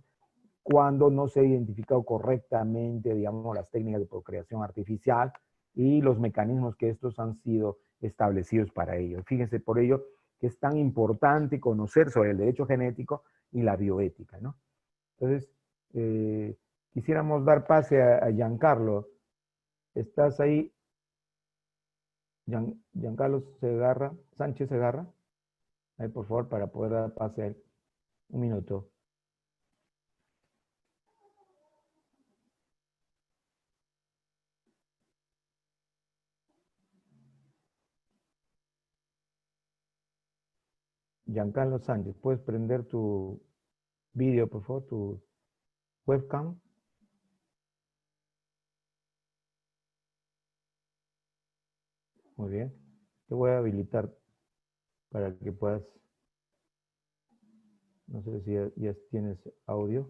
cuando no se ha identificado correctamente, digamos, las técnicas de procreación artificial y los mecanismos que estos han sido establecidos para ello. Fíjense por ello que es tan importante conocer sobre el derecho genético y la bioética, ¿no? Entonces, quisiéramos dar pase a Giancarlo. ¿Estás ahí? Giancarlo Segarra, Sánchez Segarra. Ahí, por favor, para poder dar pase a él. Un minuto. Giancarlo Sánchez, ¿puedes prender tu vídeo, por favor, tu webcam? Muy bien. Te voy a habilitar para que puedas... No sé si ya tienes audio.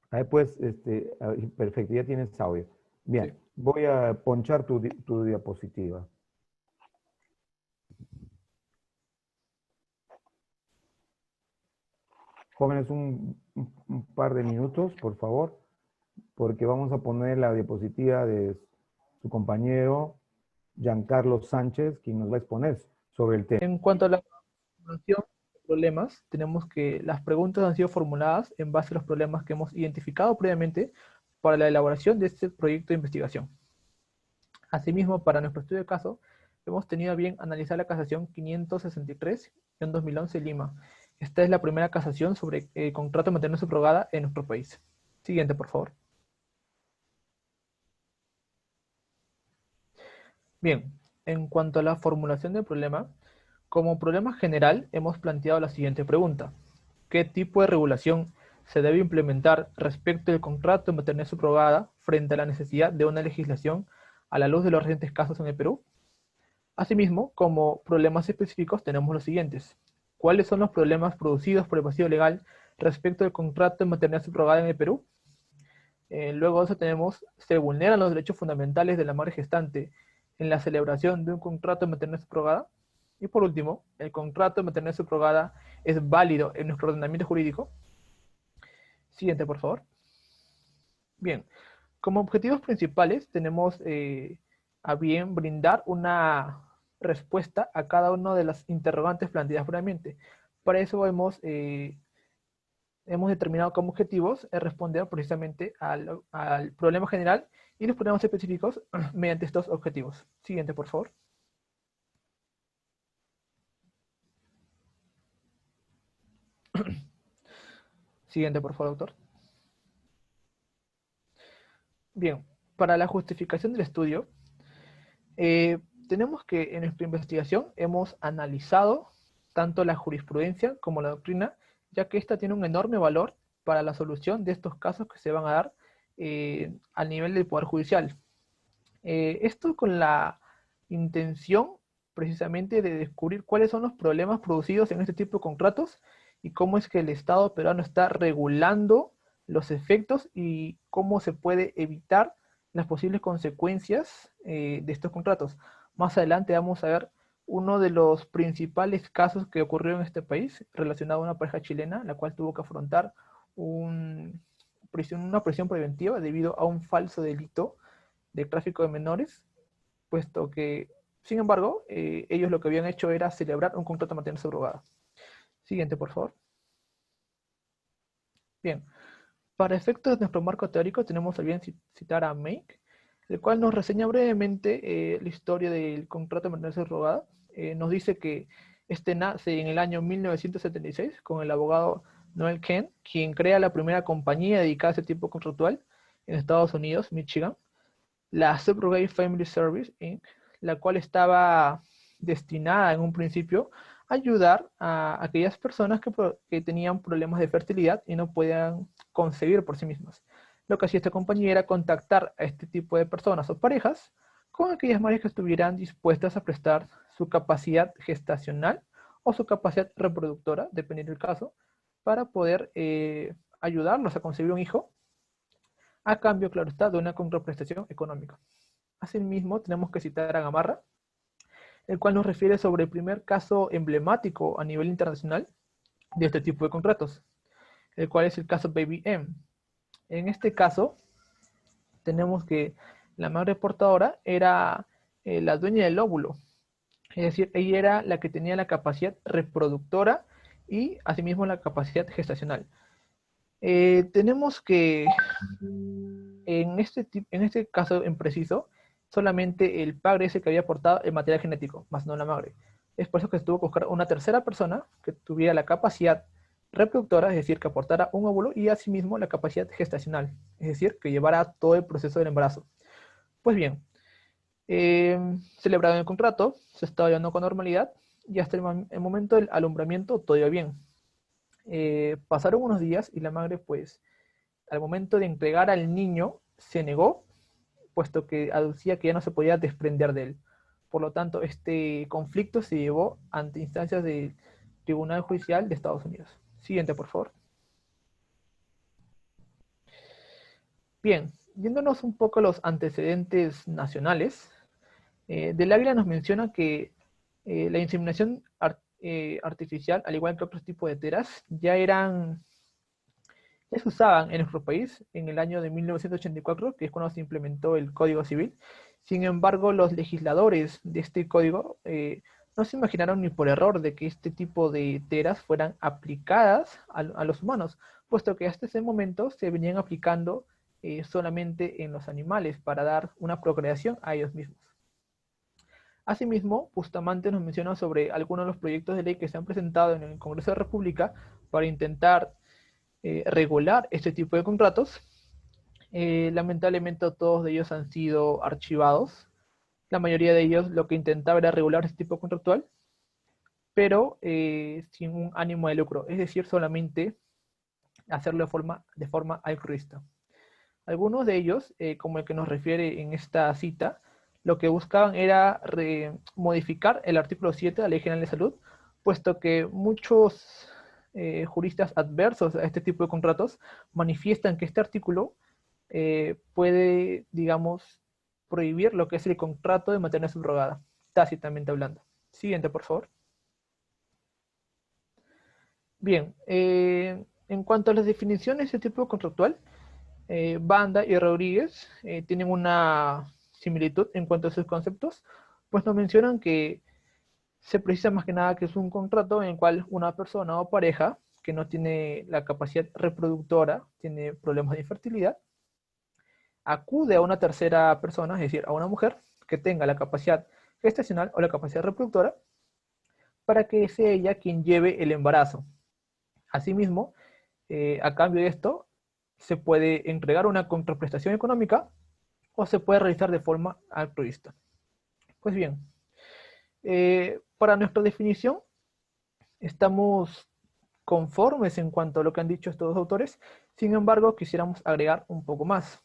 Ahí pues, perfecto, ya tienes audio. Bien, sí. Voy a ponchar tu diapositiva. Jóvenes, un par de minutos, por favor, porque vamos a poner la diapositiva de su compañero Giancarlo Sánchez, quien nos va a exponer sobre el tema. En cuanto a la formulación de problemas, tenemos que las preguntas han sido formuladas en base a los problemas que hemos identificado previamente para la elaboración de este proyecto de investigación. Asimismo, para nuestro estudio de caso, hemos tenido a bien analizar la casación 563-2011 Lima. Esta es la primera casación sobre contrato de maternidad subrogada en nuestro país. Siguiente, por favor. Bien, en cuanto a la formulación del problema, como problema general hemos planteado la siguiente pregunta. ¿Qué tipo de regulación se debe implementar respecto del contrato de maternidad subrogada frente a la necesidad de una legislación a la luz de los recientes casos en el Perú? Asimismo, como problemas específicos tenemos los siguientes. ¿Cuáles son los problemas producidos por el vacío legal respecto del contrato de maternidad subrogada en el Perú? Luego de eso tenemos, ¿se vulneran los derechos fundamentales de la madre gestante en la celebración de un contrato de maternidad subrogada? Y por último, ¿el contrato de maternidad subrogada es válido en nuestro ordenamiento jurídico? Siguiente, por favor. Bien, como objetivos principales tenemos a bien brindar una respuesta a cada una de las interrogantes planteadas previamente. Para eso hemos determinado como objetivos responder precisamente al problema general y los problemas específicos mediante estos objetivos. Siguiente, por favor. Siguiente, por favor, doctor. Bien, para la justificación del estudio, tenemos que en nuestra investigación hemos analizado tanto la jurisprudencia como la doctrina, ya que esta tiene un enorme valor para la solución de estos casos que se van a dar al nivel del Poder Judicial. Esto con la intención precisamente de descubrir cuáles son los problemas producidos en este tipo de contratos y cómo es que el Estado peruano está regulando los efectos y cómo se puede evitar las posibles consecuencias de estos contratos. Más adelante vamos a ver uno de los principales casos que ocurrió en este país relacionado a una pareja chilena, la cual tuvo que afrontar una prisión preventiva debido a un falso delito de tráfico de menores, puesto que, sin embargo, ellos lo que habían hecho era celebrar un contrato de maternidad subrogada. Siguiente, por favor. Bien, para efectos de nuestro marco teórico tenemos a bien citar a Make, el cual nos reseña brevemente la historia del contrato de maternidad subrogada. Nos dice que este nace en el año 1976 con el abogado Noel Kent, quien crea la primera compañía dedicada a ese tipo contractual en Estados Unidos, Michigan, la Subrogate Family Service Inc., la cual estaba destinada en un principio a ayudar a aquellas personas que tenían problemas de fertilidad y no podían concebir por sí mismas. Lo que hacía esta compañía era contactar a este tipo de personas o parejas con aquellas madres que estuvieran dispuestas a prestar su capacidad gestacional o su capacidad reproductora, dependiendo del caso, para poder ayudarlos a concebir un hijo, a cambio, claro está, de una contraprestación económica. Asimismo, tenemos que citar a Gamarra, el cual nos refiere sobre el primer caso emblemático a nivel internacional de este tipo de contratos, el cual es el caso Baby M. En este caso, tenemos que la madre portadora era la dueña del óvulo, es decir, ella era la que tenía la capacidad reproductora y asimismo la capacidad gestacional. Tenemos que en este caso en preciso, solamente el padre es el que había aportado el material genético, más no la madre. Es por eso que se tuvo que buscar una tercera persona que tuviera la capacidad reproductora, es decir, que aportara un óvulo y asimismo la capacidad gestacional, es decir, que llevara todo el proceso del embarazo. Pues bien, celebrado el contrato, se estaba llevando con normalidad y hasta el momento del alumbramiento todo iba bien. Pasaron unos días y la madre, pues, al momento de entregar al niño, se negó, puesto que aducía que ya no se podía desprender de él. Por lo tanto, este conflicto se llevó ante instancias del Tribunal Judicial de Estados Unidos. Siguiente, por favor. Bien, yéndonos un poco a los antecedentes nacionales, Del Águila nos menciona que la inseminación artificial, al igual que otros tipos de teras, ya se usaban en nuestro país en el año de 1984, que es cuando se implementó el Código Civil. Sin embargo, los legisladores de este código no se imaginaron ni por error de que este tipo de teras fueran aplicadas a los humanos, puesto que hasta ese momento se venían aplicando solamente en los animales para dar una procreación a ellos mismos. Asimismo, Bustamante nos menciona sobre algunos de los proyectos de ley que se han presentado en el Congreso de la República para intentar regular este tipo de contratos. Lamentablemente todos de ellos han sido archivados. La mayoría de ellos lo que intentaba era regular este tipo contractual, pero sin un ánimo de lucro, es decir, solamente hacerlo de forma altruista. Algunos de ellos, como el que nos refiere en esta cita, lo que buscaban era modificar el artículo 7 de la Ley General de Salud, puesto que muchos juristas adversos a este tipo de contratos manifiestan que este artículo puede, digamos, prohibir lo que es el contrato de maternidad subrogada, tácitamente hablando. Siguiente, por favor. Bien, en cuanto a las definiciones de este tipo contractual, Banda y Rodríguez tienen una similitud en cuanto a sus conceptos, pues nos mencionan que se precisa más que nada que es un contrato en el cual una persona o pareja que no tiene la capacidad reproductora, tiene problemas de infertilidad, acude a una tercera persona, es decir, a una mujer que tenga la capacidad gestacional o la capacidad reproductora, para que sea ella quien lleve el embarazo. Asimismo, a cambio de esto, se puede entregar una contraprestación económica o se puede realizar de forma altruista. Pues bien, para nuestra definición, estamos conformes en cuanto a lo que han dicho estos dos autores, sin embargo, quisiéramos agregar un poco más,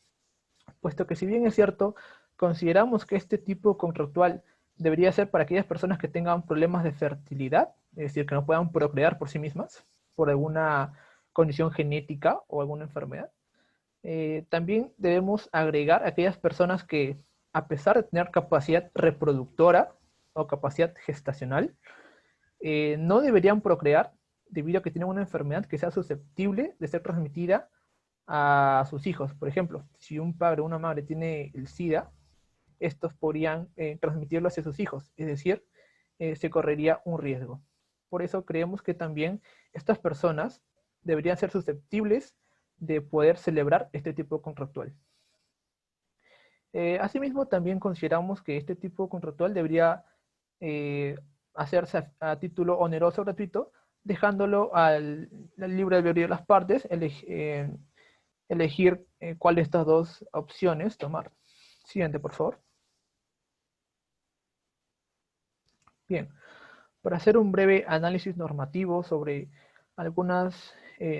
puesto que si bien es cierto, consideramos que este tipo contractual debería ser para aquellas personas que tengan problemas de fertilidad, es decir, que no puedan procrear por sí mismas, por alguna condición genética o alguna enfermedad. También debemos agregar a aquellas personas que, a pesar de tener capacidad reproductora o capacidad gestacional, no deberían procrear debido a que tienen una enfermedad que sea susceptible de ser transmitida a sus hijos. Por ejemplo, si un padre o una madre tiene el SIDA, estos podrían transmitirlo hacia sus hijos, es decir, se correría un riesgo. Por eso creemos que también estas personas deberían ser susceptibles de poder celebrar este tipo contractual. Asimismo, también consideramos que este tipo contractual debería hacerse a título oneroso o gratuito, dejándolo al libre albedrío de las partes, elegir cuál de estas dos opciones tomar. Siguiente, por favor. Bien, para hacer un breve análisis normativo sobre algunas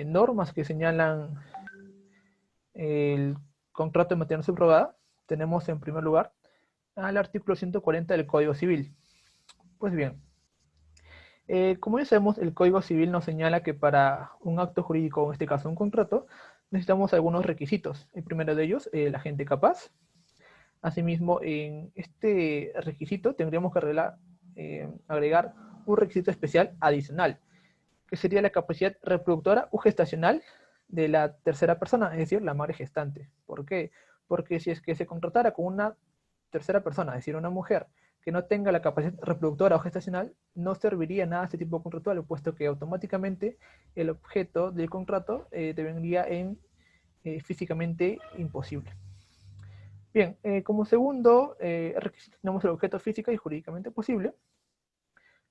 normas que señalan el contrato de maternidad subrogada, tenemos en primer lugar al artículo 140 del Código Civil. Pues bien, como ya sabemos, el Código Civil nos señala que para un acto jurídico, en este caso un contrato, necesitamos algunos requisitos. El primero de ellos, el agente capaz. Asimismo, en este requisito tendríamos que agregar un requisito especial adicional, que sería la capacidad reproductora o gestacional de la tercera persona, es decir, la madre gestante. ¿Por qué? Porque si es que se contratara con una tercera persona, es decir, una mujer, que no tenga la capacidad reproductora o gestacional, no serviría nada este tipo de contratual, puesto que automáticamente el objeto del contrato devenía en físicamente imposible. Bien, como segundo requisito tenemos el objeto física y jurídicamente posible.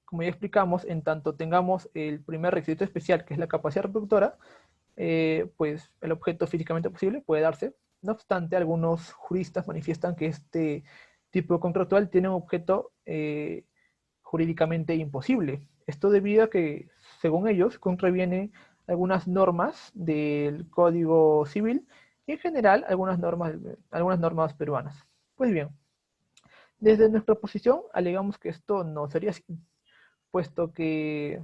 Como ya explicamos, en tanto tengamos el primer requisito especial, que es la capacidad reproductora, pues el objeto físicamente posible puede darse. No obstante, algunos juristas manifiestan que este tipo de contractual tiene un objeto jurídicamente imposible. Esto debido a que, según ellos, contraviene algunas normas del Código Civil y en general algunas normas peruanas. Pues bien, desde nuestra posición alegamos que esto no sería así, puesto que,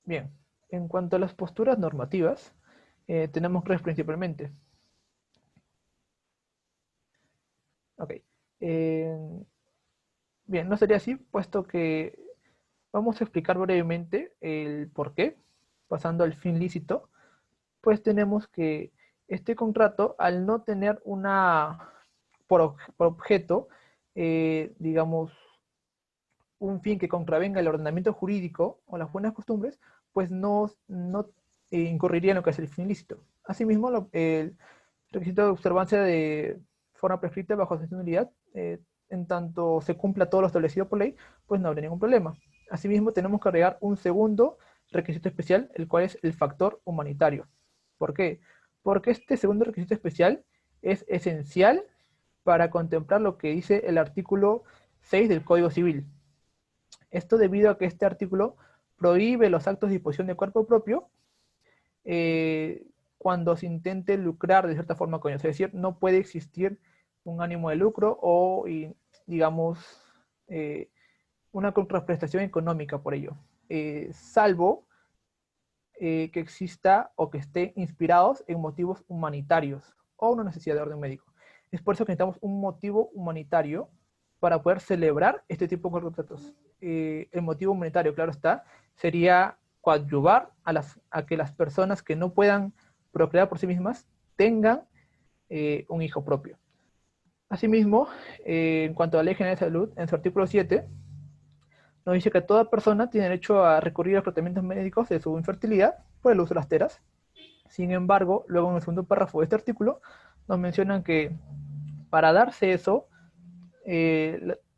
bien, en cuanto a las posturas normativas, tenemos tres principalmente. Ok. Bien, no sería así, puesto que vamos a explicar brevemente el por qué, pasando al fin lícito, pues tenemos que este contrato, al no tener por objeto, digamos, un fin que contravenga el ordenamiento jurídico o las buenas costumbres, pues no incurriría en lo que es el fin ilícito. Asimismo, el requisito de observancia de forma prescrita bajo sancionabilidad, en tanto se cumpla todo lo establecido por ley, pues no habría ningún problema. Asimismo, tenemos que agregar un segundo requisito especial, el cual es el factor humanitario. ¿Por qué? Porque este segundo requisito especial es esencial para contemplar lo que dice el artículo 6 del Código Civil. Esto debido a que este artículo prohíbe los actos de disposición de cuerpo propio cuando se intente lucrar de cierta forma con ellos. Es decir, no puede existir un ánimo de lucro o, digamos, una contraprestación económica por ello, salvo que exista o que esté inspirados en motivos humanitarios o una necesidad de orden médico. Es por eso que necesitamos un motivo humanitario para poder celebrar este tipo de contratos. El motivo humanitario, claro está, sería coadyuvar a que las personas que no puedan procrear por sí mismas tengan un hijo propio. Asimismo, en cuanto a la Ley General de Salud, en su artículo 7, nos dice que toda persona tiene derecho a recurrir a tratamientos médicos de su infertilidad por el uso de las teras. Sin embargo, luego en el segundo párrafo de este artículo, nos mencionan que para darse eso,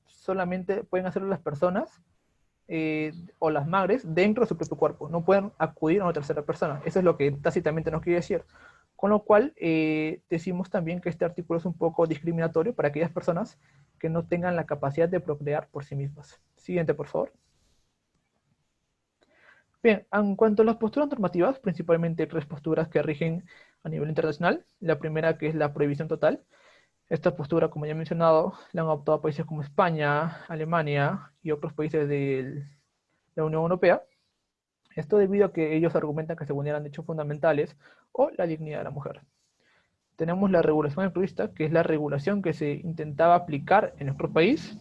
solamente pueden hacerlo las personas o las madres dentro de su propio cuerpo. No pueden acudir a una tercera persona. Eso es lo que tácitamente nos quiere decir. Con lo cual, decimos también que este artículo es un poco discriminatorio para aquellas personas que no tengan la capacidad de procrear por sí mismas. Siguiente, por favor. Bien, en cuanto a las posturas normativas, principalmente tres posturas que rigen a nivel internacional. La primera, que es la prohibición total. Esta postura, como ya he mencionado, la han adoptado países como España, Alemania y otros países de la Unión Europea. Esto debido a que ellos argumentan que se vulneran derechos fundamentales o la dignidad de la mujer. Tenemos la regulación altruista, que es la regulación que se intentaba aplicar en nuestro país.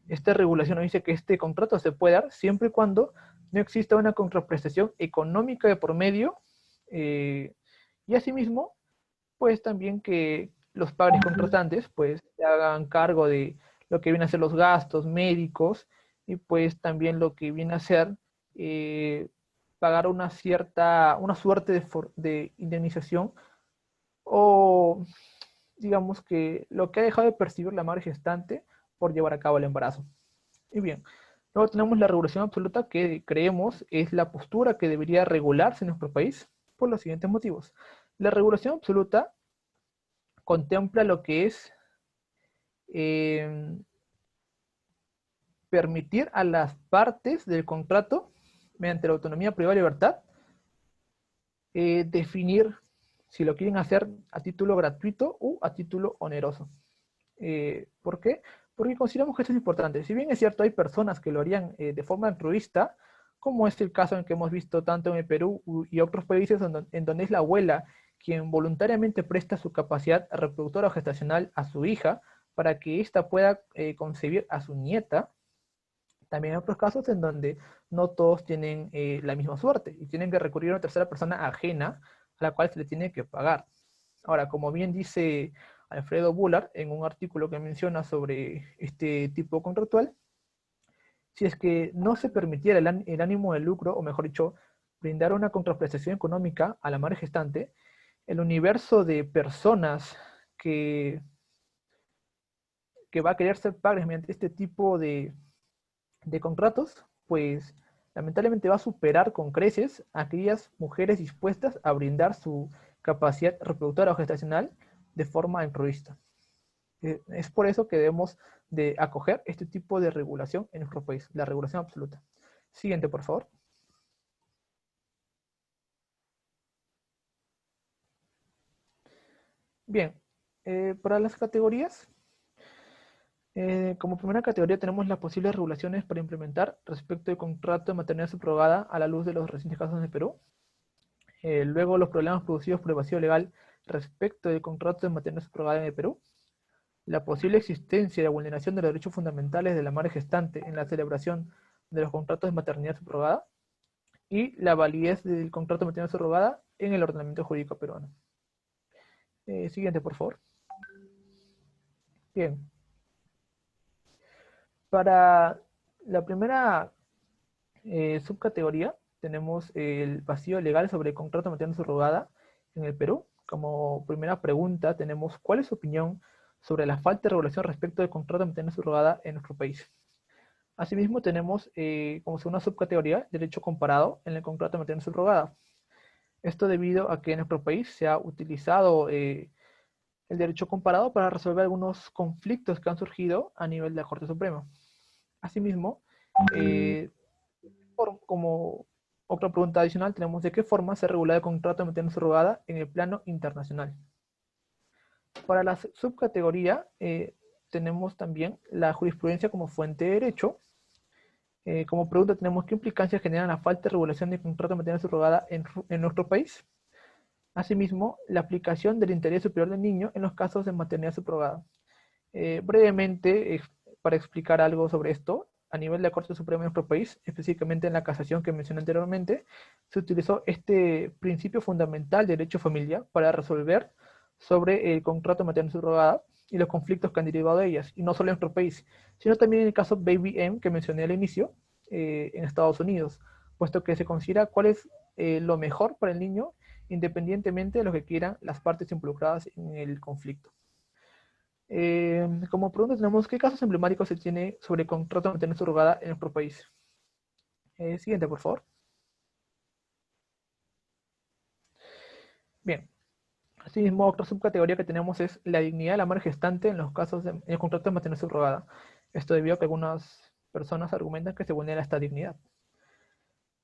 Esta regulación nos dice que este contrato se puede dar siempre y cuando no exista una contraprestación económica de por medio, y asimismo, pues también que los padres contratantes pues se hagan cargo de lo que vienen a ser los gastos médicos y pues también lo que viene a ser pagar una suerte de indemnización o digamos que lo que ha dejado de percibir la madre gestante por llevar a cabo el embarazo. Y bien, luego tenemos la regulación absoluta, que creemos es la postura que debería regularse en nuestro país por los siguientes motivos. La regulación absoluta contempla lo que es permitir a las partes del contrato, mediante la autonomía privada y libertad, definir si lo quieren hacer a título gratuito o a título oneroso. ¿Por qué? Porque consideramos que esto es importante. Si bien es cierto, hay personas que lo harían de forma altruista, como es el caso en que hemos visto tanto en el Perú y otros países en donde es la abuela quien voluntariamente presta su capacidad reproductora o gestacional a su hija para que ésta pueda concebir a su nieta. También hay otros casos en donde no todos tienen la misma suerte y tienen que recurrir a una tercera persona ajena a la cual se le tiene que pagar. Ahora, como bien dice Alfredo Bullard en un artículo que menciona sobre este tipo contractual, si es que no se permitiera el ánimo de lucro, o mejor dicho, brindar una contraprestación económica a la madre gestante, el universo de personas que va a querer ser padres mediante este tipo de contratos, pues lamentablemente va a superar con creces a aquellas mujeres dispuestas a brindar su capacidad reproductora o gestacional de forma altruista. Es por eso que debemos de acoger este tipo de regulación en nuestro país, la regulación absoluta. Siguiente, por favor. Bien, para las categorías, como primera categoría tenemos las posibles regulaciones para implementar respecto del contrato de maternidad subrogada a la luz de los recientes casos de Perú. Luego, los problemas producidos por el vacío legal respecto del contrato de maternidad subrogada en el Perú. La posible existencia de la vulneración de los derechos fundamentales de la madre gestante en la celebración de los contratos de maternidad subrogada. Y la validez del contrato de maternidad subrogada en el ordenamiento jurídico peruano. Siguiente, por favor. Bien. Para la primera subcategoría, tenemos el vacío legal sobre el contrato de maternidad subrogada en el Perú. Como primera pregunta tenemos, ¿cuál es su opinión sobre la falta de regulación respecto del contrato de maternidad subrogada en nuestro país? Asimismo tenemos como segunda subcategoría, derecho comparado en el contrato de maternidad subrogada. Esto debido a que en nuestro país se ha utilizado el derecho comparado para resolver algunos conflictos que han surgido a nivel de la Corte Suprema. Asimismo, como otra pregunta adicional, tenemos de qué forma se regula el contrato de maternidad subrogada en el plano internacional. Para la subcategoría, tenemos también la jurisprudencia como fuente de derecho. Como pregunta tenemos qué implicancias generan la falta de regulación del contrato de maternidad subrogada en nuestro país. Asimismo, la aplicación del interés superior del niño en los casos de maternidad subrogada. Brevemente, para explicar algo sobre esto, a nivel de la Corte Suprema de nuestro país, específicamente en la casación que mencioné anteriormente, se utilizó este principio fundamental de derecho de familia para resolver sobre el contrato de maternidad subrogada, y los conflictos que han derivado de ellas, y no solo en nuestro país, sino también en el caso Baby M, que mencioné al inicio, en Estados Unidos, puesto que se considera cuál es lo mejor para el niño, independientemente de lo que quieran las partes involucradas en el conflicto. Como pregunta tenemos, ¿qué casos emblemáticos se tiene sobre contrato de maternidad subrogada en nuestro país? Siguiente, por favor. Bien. Asimismo, otra subcategoría que tenemos es la dignidad de la madre gestante en los casos en el contrato de maternidad subrogada. Esto debido a que algunas personas argumentan que se vulnera esta dignidad.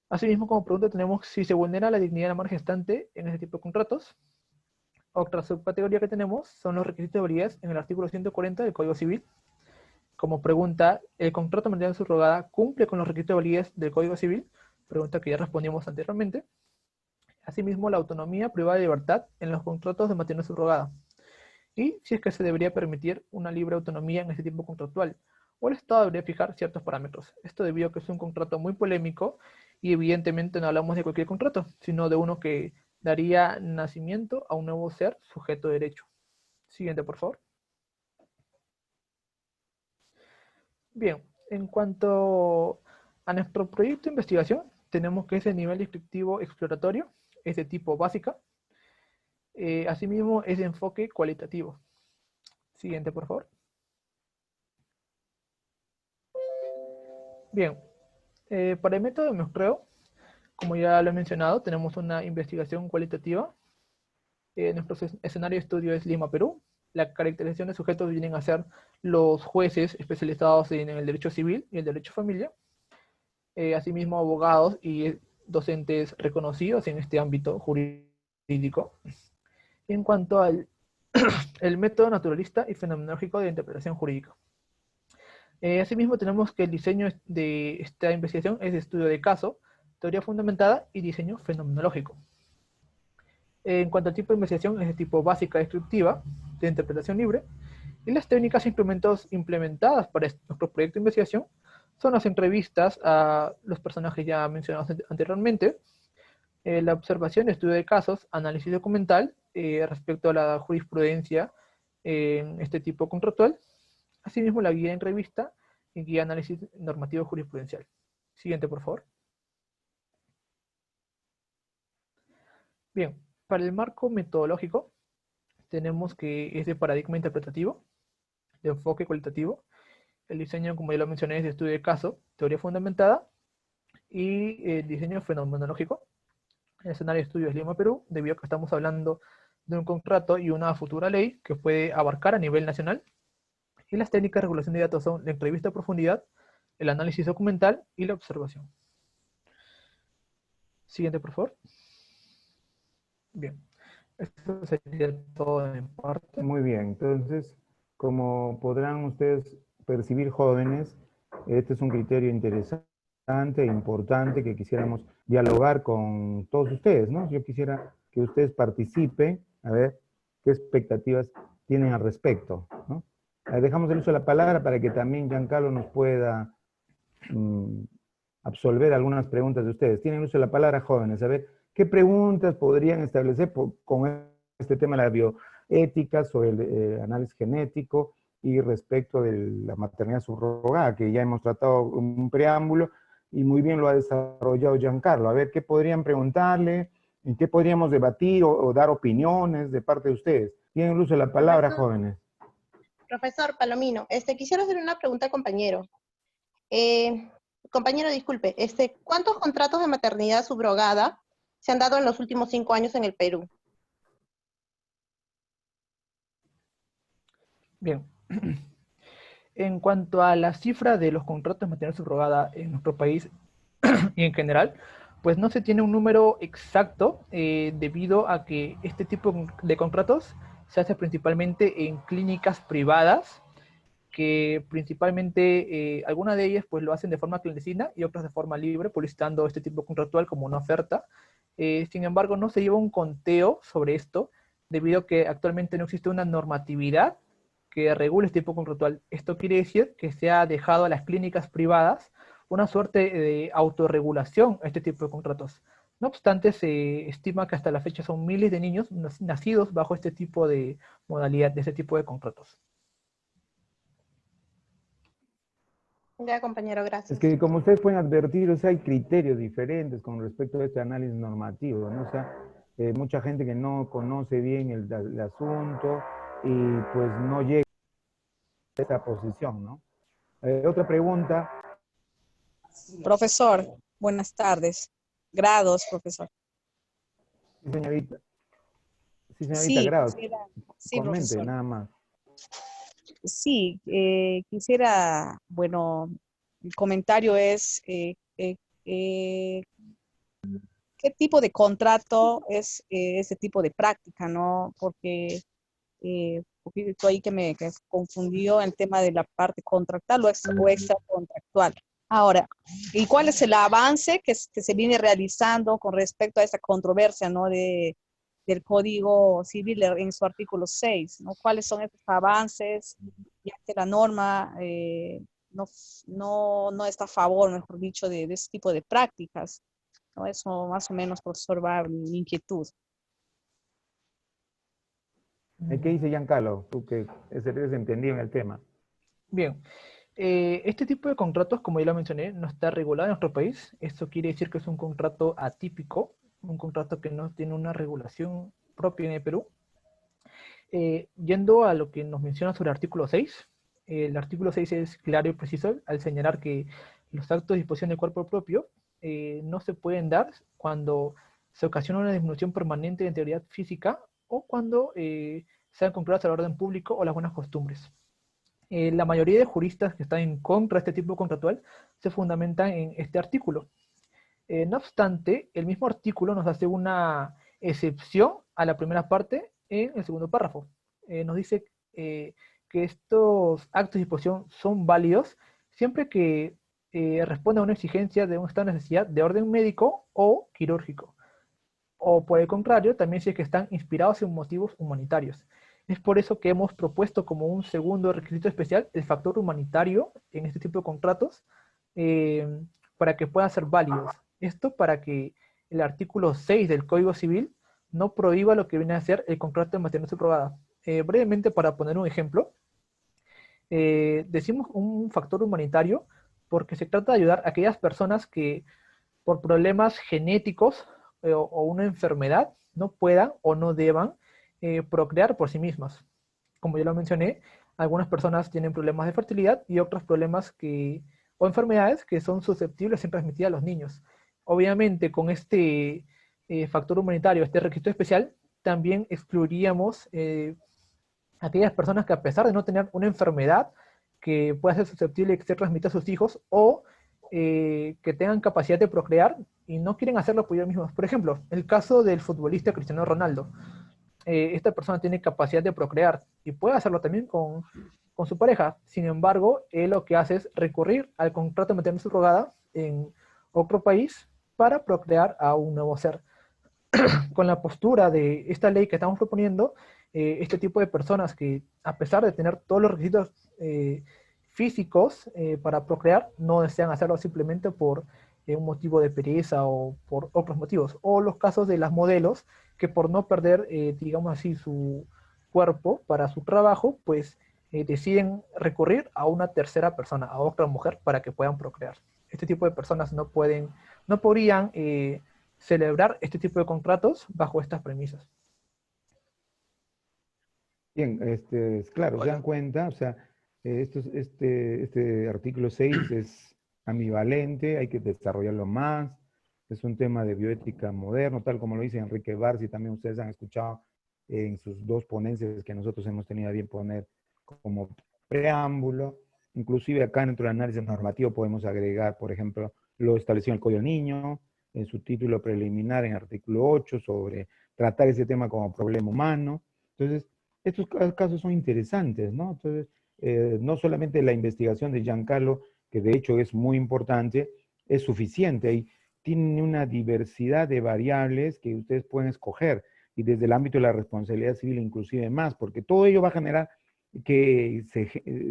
Asimismo, como pregunta tenemos si se vulnera la dignidad de la madre gestante en este tipo de contratos. Otra subcategoría que tenemos son los requisitos de validez en el artículo 140 del Código Civil. Como pregunta, ¿el contrato de maternidad subrogada cumple con los requisitos de validez del Código Civil? Pregunta que ya respondimos anteriormente. Asimismo, la autonomía privada de libertad en los contratos de maternidad subrogada. Y si es que se debería permitir una libre autonomía en este tipo contractual, o el Estado debería fijar ciertos parámetros. Esto debido a que es un contrato muy polémico y evidentemente no hablamos de cualquier contrato, sino de uno que daría nacimiento a un nuevo ser sujeto de derecho. Siguiente, por favor. Bien, en cuanto a nuestro proyecto de investigación, tenemos que ese nivel descriptivo exploratorio es de tipo básica. Asimismo, es de enfoque cualitativo. Siguiente, por favor. Bien, para el método de muestreo, como ya lo he mencionado, tenemos una investigación cualitativa. Nuestro escenario de estudio es Lima, Perú. La caracterización de sujetos vienen a ser los jueces especializados en el derecho civil y el derecho familia. Asimismo, abogados y docentes reconocidos en este ámbito jurídico. Y en cuanto al el método naturalista y fenomenológico de interpretación jurídica. Asimismo, tenemos que el diseño de esta investigación es de estudio de caso, teoría fundamentada y diseño fenomenológico. En cuanto al tipo de investigación, es de tipo básica descriptiva, de interpretación libre, y las técnicas e instrumentos implementadas para nuestro proyecto de investigación son las entrevistas a los personajes ya mencionados anteriormente, la observación, estudio de casos, análisis documental respecto a la jurisprudencia en este tipo contractual, asimismo la guía en revista y guía de análisis normativo jurisprudencial. Siguiente, por favor. Bien, para el marco metodológico tenemos que es de paradigma interpretativo, de enfoque cualitativo. El diseño, como ya lo mencioné, es de estudio de caso, teoría fundamentada y diseño fenomenológico. El escenario de estudio es Lima, Perú, debido a que estamos hablando de un contrato y una futura ley que puede abarcar a nivel nacional. Y las técnicas de regulación de datos son la entrevista a profundidad, el análisis documental y la observación. Siguiente, por favor. Bien, esto sería todo de mi parte. Muy bien, entonces, como podrán ustedes percibir, jóvenes, este es un criterio interesante e importante que quisiéramos dialogar con todos ustedes, ¿no? Yo quisiera que ustedes participen, a ver qué expectativas tienen al respecto, ¿no? Dejamos el uso de la palabra para que también Giancarlo nos pueda absolver algunas preguntas de ustedes. Tienen el uso de la palabra, jóvenes, a ver qué preguntas podrían establecer con este tema de la bioética, sobre el análisis genético y respecto de la maternidad subrogada, que ya hemos tratado un preámbulo y muy bien lo ha desarrollado Giancarlo. A ver, ¿qué podrían preguntarle? ¿En qué podríamos debatir o dar opiniones de parte de ustedes? Tienen el uso de la palabra, jóvenes. Profesor Palomino, quisiera hacer una pregunta al compañero. Compañero, disculpe, ¿cuántos contratos de maternidad subrogada se han dado en los últimos 5 años en el Perú? Bien. En cuanto a la cifra de los contratos de maternidad subrogada en nuestro país y en general, pues no se tiene un número exacto debido a que este tipo de contratos se hace principalmente en clínicas privadas, que principalmente algunas de ellas pues lo hacen de forma clandestina y otras de forma libre, publicitando este tipo contractual como una oferta. Sin embargo, no se lleva un conteo sobre esto, debido a que actualmente no existe una normatividad que regule este tipo contractual. Esto quiere decir que se ha dejado a las clínicas privadas una suerte de autorregulación a este tipo de contratos. No obstante, se estima que hasta la fecha son miles de niños nacidos bajo este tipo de modalidad, de este tipo de contratos. Ya, compañero, Es gracias. que como ustedes pueden advertir, o sea, hay criterios diferentes con respecto a este análisis normativo, ¿no? O sea, mucha gente que no conoce bien el asunto y pues no llega a esa posición, ¿no? Otra pregunta. Profesor, buenas tardes. Grados, profesor. Sí, señorita. Sí, señorita Sí, Grados, quisiera, sí, comente profesor. nada más. Sí, quisiera, bueno, el comentario es, ¿qué tipo de contrato es ese tipo de práctica, no? Porque un poquito ahí que confundió el tema de la parte contractual o extracontractual. Ahora, ¿y cuál es el avance que se viene realizando con respecto a esta controversia, ¿no? Del Código Civil en su artículo 6, ¿no? ¿Cuáles son estos avances? Ya que la norma no está a favor, mejor dicho, de ese tipo de prácticas, ¿no? Eso más o menos, profesor, va a mi inquietud. ¿Qué dice Giancarlo? Tú que eres entendido en el tema. Bien, este tipo de contratos, como ya lo mencioné, no está regulado en nuestro país. Esto quiere decir que es un contrato atípico, un contrato que no tiene una regulación propia en el Perú. Yendo a lo que nos menciona sobre el artículo 6, el artículo 6 es claro y preciso al señalar que los actos de disposición del cuerpo propio no se pueden dar cuando se ocasiona una disminución permanente de integridad física o cuando sean contrarios al orden público o las buenas costumbres. La mayoría de juristas que están en contra de este tipo contractual se fundamentan en este artículo. No obstante, el mismo artículo nos hace una excepción a la primera parte en el segundo párrafo. Nos dice que estos actos de disposición son válidos siempre que respondan a una exigencia de un estado de necesidad de orden médico o quirúrgico. O por el contrario, también si es que están inspirados en motivos humanitarios. Es por eso que hemos propuesto como un segundo requisito especial el factor humanitario en este tipo de contratos eh, para que puedan ser válidos. Esto para que el artículo 6 del Código Civil no prohíba lo que viene a ser el contrato de maternidad subrogada. Brevemente, para poner un ejemplo, decimos un factor humanitario porque se trata de ayudar a aquellas personas que por problemas genéticos o una enfermedad no puedan o no deban procrear por sí mismas. Como ya lo mencioné, algunas personas tienen problemas de fertilidad y otros problemas o enfermedades que son susceptibles de transmitir a los niños. Obviamente, con este factor humanitario, este requisito especial, también excluiríamos aquellas personas que a pesar de no tener una enfermedad que pueda ser susceptible de que se transmita a sus hijos o que tengan capacidad de procrear y no quieren hacerlo por ellos mismos. Por ejemplo, el caso del futbolista Cristiano Ronaldo. Esta persona tiene capacidad de procrear y puede hacerlo también con su pareja. Sin embargo, él lo que hace es recurrir al contrato de maternidad subrogada en otro país para procrear a un nuevo ser. Con la postura de esta ley que estamos proponiendo, este tipo de personas que, a pesar de tener todos los requisitos físicos para procrear, no desean hacerlo simplemente por un motivo de pereza o por otros motivos. O los casos de las modelos que por no perder, digamos así, su cuerpo para su trabajo, pues deciden recurrir a una tercera persona, a otra mujer, para que puedan procrear. Este tipo de personas no podrían celebrar este tipo de contratos bajo estas premisas. Bien, claro, se dan cuenta, o sea, este artículo 6 es ambivalente, hay que desarrollarlo más, es un tema de bioética moderno, tal como lo dice Enrique Barsi, también ustedes han escuchado en sus dos ponencias que nosotros hemos tenido a bien poner como preámbulo. Inclusive acá dentro del análisis normativo podemos agregar, por ejemplo, lo establecido en el Código del Niño, en su título preliminar en artículo 8 sobre tratar ese tema como problema humano. Entonces, estos casos son interesantes, ¿no? Entonces, no solamente la investigación de Giancarlo, que de hecho es muy importante, es suficiente. Y tiene una diversidad de variables que ustedes pueden escoger, y desde el ámbito de la responsabilidad civil inclusive más, porque todo ello va a generar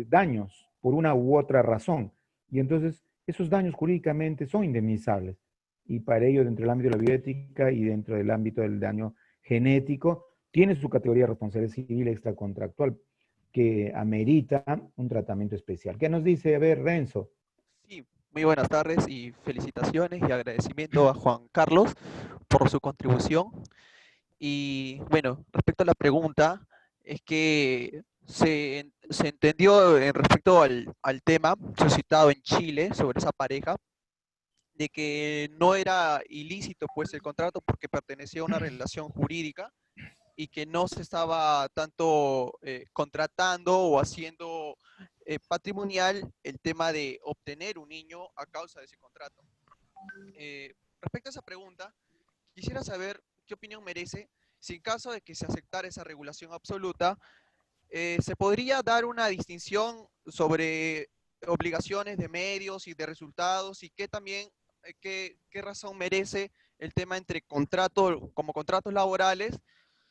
daños por una u otra razón. Y entonces, esos daños jurídicamente son indemnizables. Y para ello, dentro del ámbito de la bioética y dentro del ámbito del daño genético, tiene su categoría de responsabilidad civil extracontractual que amerita un tratamiento especial. ¿Qué nos dice? A ver, Renzo, Sí, muy buenas tardes y felicitaciones y agradecimiento a Juan Carlos por su contribución. Y bueno, respecto a la pregunta, es que se entendió en respecto al tema suscitado en Chile sobre esa pareja, de que no era ilícito pues el contrato porque pertenecía a una relación jurídica y que no se estaba tanto contratando o haciendo patrimonial el tema de obtener un niño a causa de ese contrato. Respecto a esa pregunta, quisiera saber qué opinión merece si en caso de que se aceptara esa regulación absoluta, se podría dar una distinción sobre obligaciones de medios y de resultados y qué también, qué razón merece el tema entre contrato, como contratos laborales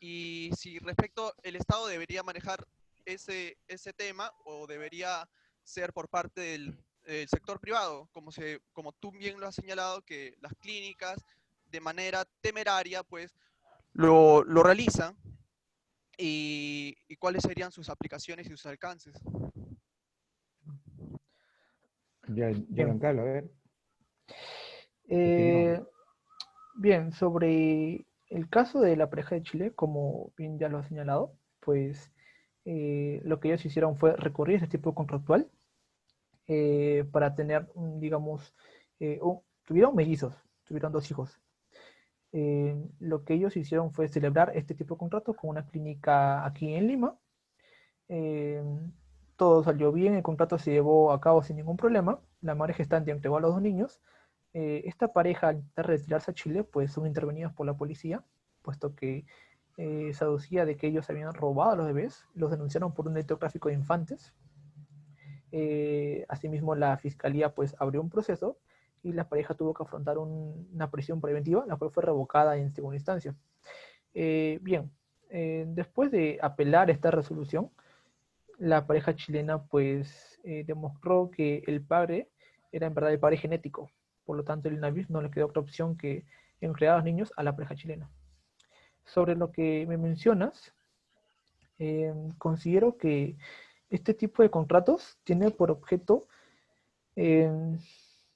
y si respecto el Estado debería manejar ese tema o debería ser por parte del sector privado, como tú bien lo has señalado, que las clínicas de manera temeraria pues lo realizan y cuáles serían sus aplicaciones y sus alcances. Ya, Bien. Giancarlo, a ver. Eh, bien, sobre el caso de la pareja de Chile, como bien ya lo ha señalado, pues lo que ellos hicieron fue recurrir a este tipo contractual para tener, digamos, tuvieron mellizos, tuvieron 2 hijos. Lo que ellos hicieron fue celebrar este tipo de contrato con una clínica aquí en Lima. Eh, Todo salió bien, el contrato se llevó a cabo sin ningún problema. La madre gestante entregó a los 2 niños. Esta pareja, al intentar retirarse a Chile, pues son intervenidos por la policía, puesto que se aducía de que ellos habían robado a los bebés. Los denunciaron por un delito de tráfico de infantes. Asimismo, la fiscalía pues abrió un proceso y la pareja tuvo que afrontar una prisión preventiva, la cual fue revocada en segunda instancia. Bien, después de apelar esta resolución, la pareja chilena pues demostró que el padre era en verdad el padre genético. Por lo tanto, el INAVIF no le quedó otra opción que entregar a los niños a la pareja chilena. Sobre lo que me mencionas, considero que este tipo de contratos tiene por objeto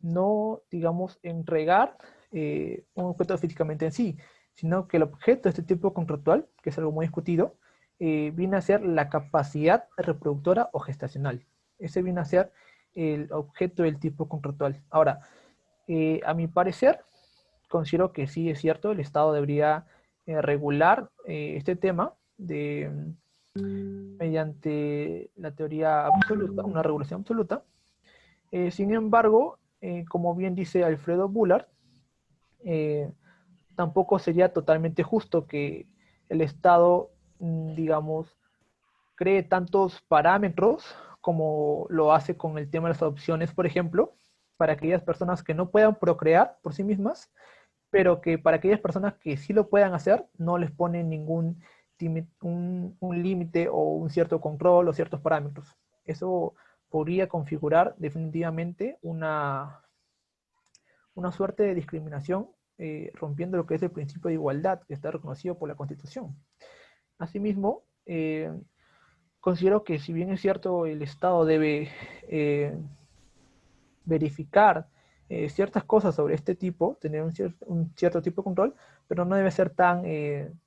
no, digamos, entregar un objeto físicamente en sí, sino que el objeto de este tipo contractual, que es algo muy discutido, viene a ser la capacidad reproductora o gestacional. Ese viene a ser el objeto del tipo contractual. Ahora, a mi parecer, considero que sí es cierto, el Estado debería regular este tema mediante la teoría absoluta, una regulación absoluta. Sin embargo, como bien dice Alfredo Bullard, tampoco sería totalmente justo que el Estado, digamos, cree tantos parámetros como lo hace con el tema de las adopciones, por ejemplo, para aquellas personas que no puedan procrear por sí mismas, pero que para aquellas personas que sí lo puedan hacer, no les ponen ningún un límite o un cierto control o ciertos parámetros. Eso podría configurar definitivamente una suerte de discriminación, rompiendo lo que es el principio de igualdad que está reconocido por la Constitución. Asimismo, considero que si bien es cierto el Estado debe verificar ciertas cosas sobre este tipo, tener un cierto tipo de control, pero no debe ser tan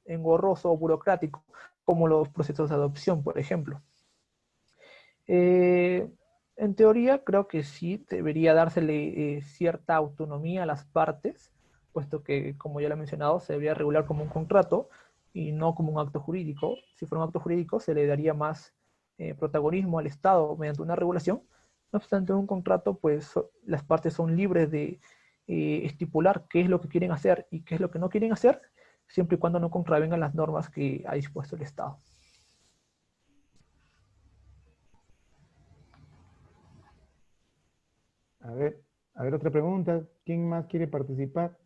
engorroso o burocrático como los procesos de adopción, por ejemplo. En teoría, creo que sí debería dársele cierta autonomía a las partes, puesto que, como ya lo he mencionado, se debería regular como un contrato y no como un acto jurídico. Si fuera un acto jurídico, se le daría más protagonismo al Estado mediante una regulación. No obstante, en un contrato, pues las partes son libres de estipular qué es lo que quieren hacer y qué es lo que no quieren hacer, siempre y cuando no contravengan las normas que ha dispuesto el Estado. A ver, otra pregunta. ¿Quién más quiere participar?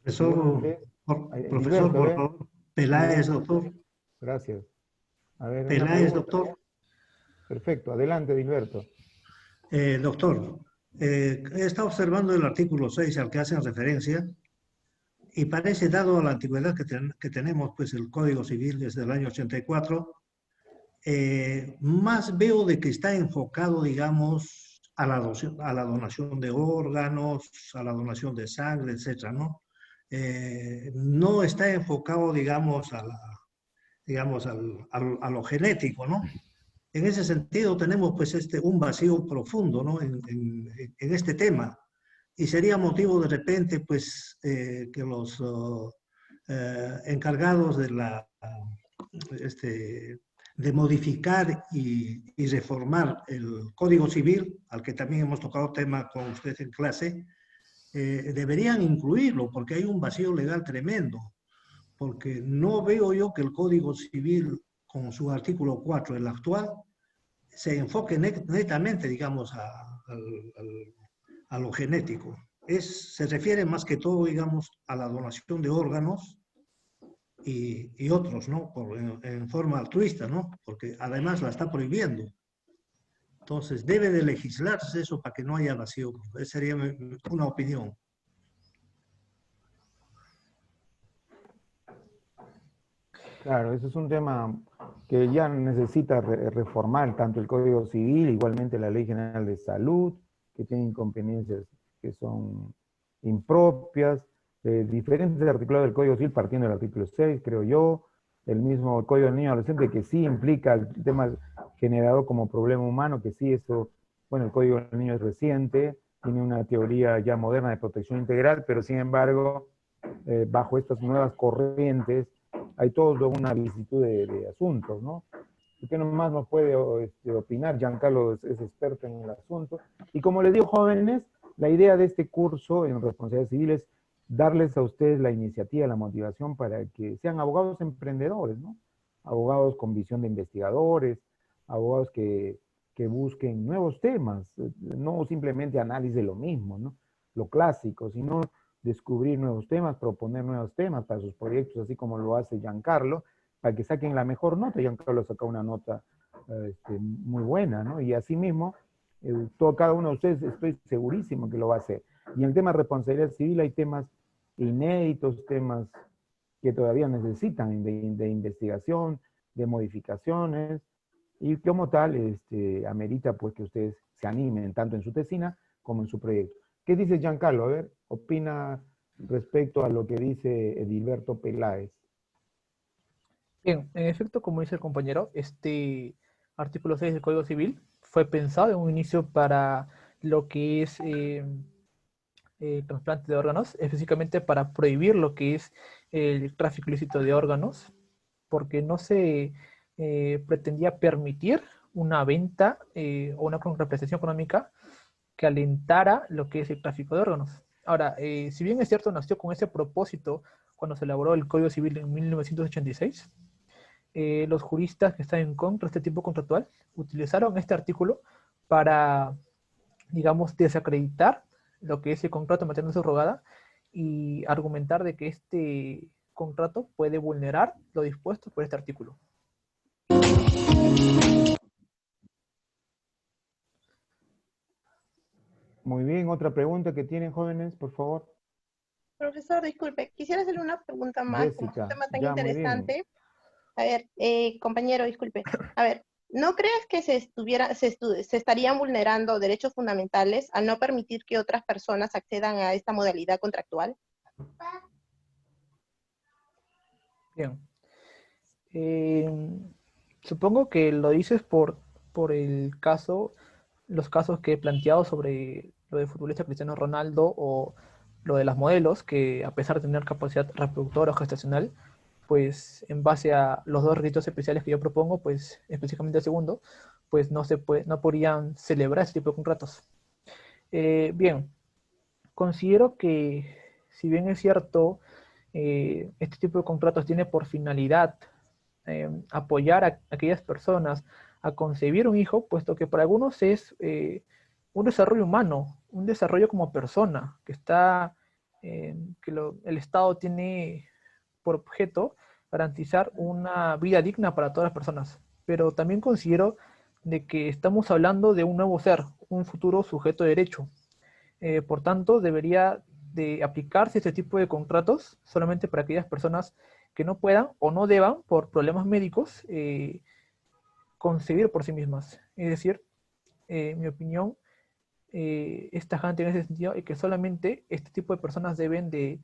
Profesor, Gilberto, por favor. Peláez, doctor. Gracias. A ver, una Peláez, pregunta. doctor. Perfecto, adelante, Gilberto. Doctor, he estado observando el artículo 6 al que hacen referencia y parece, dado a la antigüedad que tenemos, pues el Código Civil desde el año 84, más veo de que está enfocado, digamos, a la donación de órganos, a la donación de sangre, etcétera, ¿no? No está enfocado, digamos, a lo genético, ¿no? En ese sentido tenemos pues un vacío profundo, ¿no? En este tema. Y sería motivo de repente pues que los encargados de de modificar y reformar el Código Civil, al que también hemos tocado tema con usted en clase, deberían incluirlo porque hay un vacío legal tremendo, porque no veo yo que el Código Civil con su artículo 4, el actual, se enfoque netamente, digamos, a lo genético. Se refiere más que todo, digamos, a la donación de órganos y otros, ¿no? En forma altruista, ¿no? Porque además la está prohibiendo. Entonces, debe de legislarse eso para que no haya vacío. Esa sería una opinión. Claro, ese es un tema que ya necesita reformar tanto el Código Civil, igualmente la Ley General de Salud, que tiene inconveniencias que son impropias, diferentes articulados del Código Civil, partiendo del artículo 6, creo yo, el mismo Código del Niño y Adolescente, que sí implica el tema generado como problema humano, que sí eso, bueno, el Código del Niño es reciente, tiene una teoría ya moderna de protección integral, pero sin embargo, bajo estas nuevas corrientes, hay toda una vicisitud de asuntos, ¿no? ¿Qué nomás nos puede opinar? Giancarlo es experto en el asunto. Y como les digo, jóvenes, la idea de este curso en responsabilidad civil es darles a ustedes la iniciativa, la motivación para que sean abogados emprendedores, ¿no? Abogados con visión de investigadores, abogados que busquen nuevos temas, no simplemente análisis de lo mismo, ¿no? Lo clásico, sino descubrir nuevos temas, proponer nuevos temas para sus proyectos, así como lo hace Giancarlo, para que saquen la mejor nota. Giancarlo sacó una nota muy buena, ¿no? Y asimismo, cada uno de ustedes estoy segurísimo que lo va a hacer. Y en el tema de responsabilidad civil hay temas inéditos, temas que todavía necesitan de investigación, de modificaciones, y como tal, amerita pues que ustedes se animen tanto en su tesina como en su proyecto. ¿Qué dice Giancarlo? A ver, opina respecto a lo que dice Edilberto Peláez. Bien, en efecto, como dice el compañero, este artículo 6 del Código Civil fue pensado en un inicio para lo que es trasplante de órganos, específicamente para prohibir lo que es el tráfico ilícito de órganos, porque no se pretendía permitir una venta o una representación económica que alentara lo que es el tráfico de órganos. Ahora, si bien es cierto, nació con ese propósito cuando se elaboró el Código Civil en 1986, los juristas que están en contra de este tipo contractual utilizaron este artículo para, digamos, desacreditar lo que es el contrato de maternidad subrogada y argumentar de que este contrato puede vulnerar lo dispuesto por este artículo. Muy bien, otra pregunta que tienen, jóvenes, por favor. Profesor, disculpe, quisiera hacerle una pregunta más, como es un Jessica, tema tan ya, muy bien. interesante. A ver, compañero, disculpe. A ver, ¿no crees que se estarían vulnerando derechos fundamentales al no permitir que otras personas accedan a esta modalidad contractual? Bien. Supongo que lo dices por los casos que he planteado sobre lo del futbolista Cristiano Ronaldo o lo de las modelos, que a pesar de tener capacidad reproductora o gestacional, pues en base a los dos requisitos especiales que yo propongo, pues específicamente el segundo, pues no podrían celebrar ese tipo de contratos. Bien, considero que si bien es cierto, este tipo de contratos tiene por finalidad apoyar a aquellas personas a concebir un hijo, puesto que para algunos es un desarrollo humano, un desarrollo como persona, que está, el Estado tiene por objeto garantizar una vida digna para todas las personas. Pero también considero de que estamos hablando de un nuevo ser, un futuro sujeto de derecho. Por tanto, debería de aplicarse este tipo de contratos solamente para aquellas personas que no puedan o no deban, por problemas médicos, concebir por sí mismas. Es decir, mi opinión es tajante en ese sentido y que solamente este tipo de personas deben de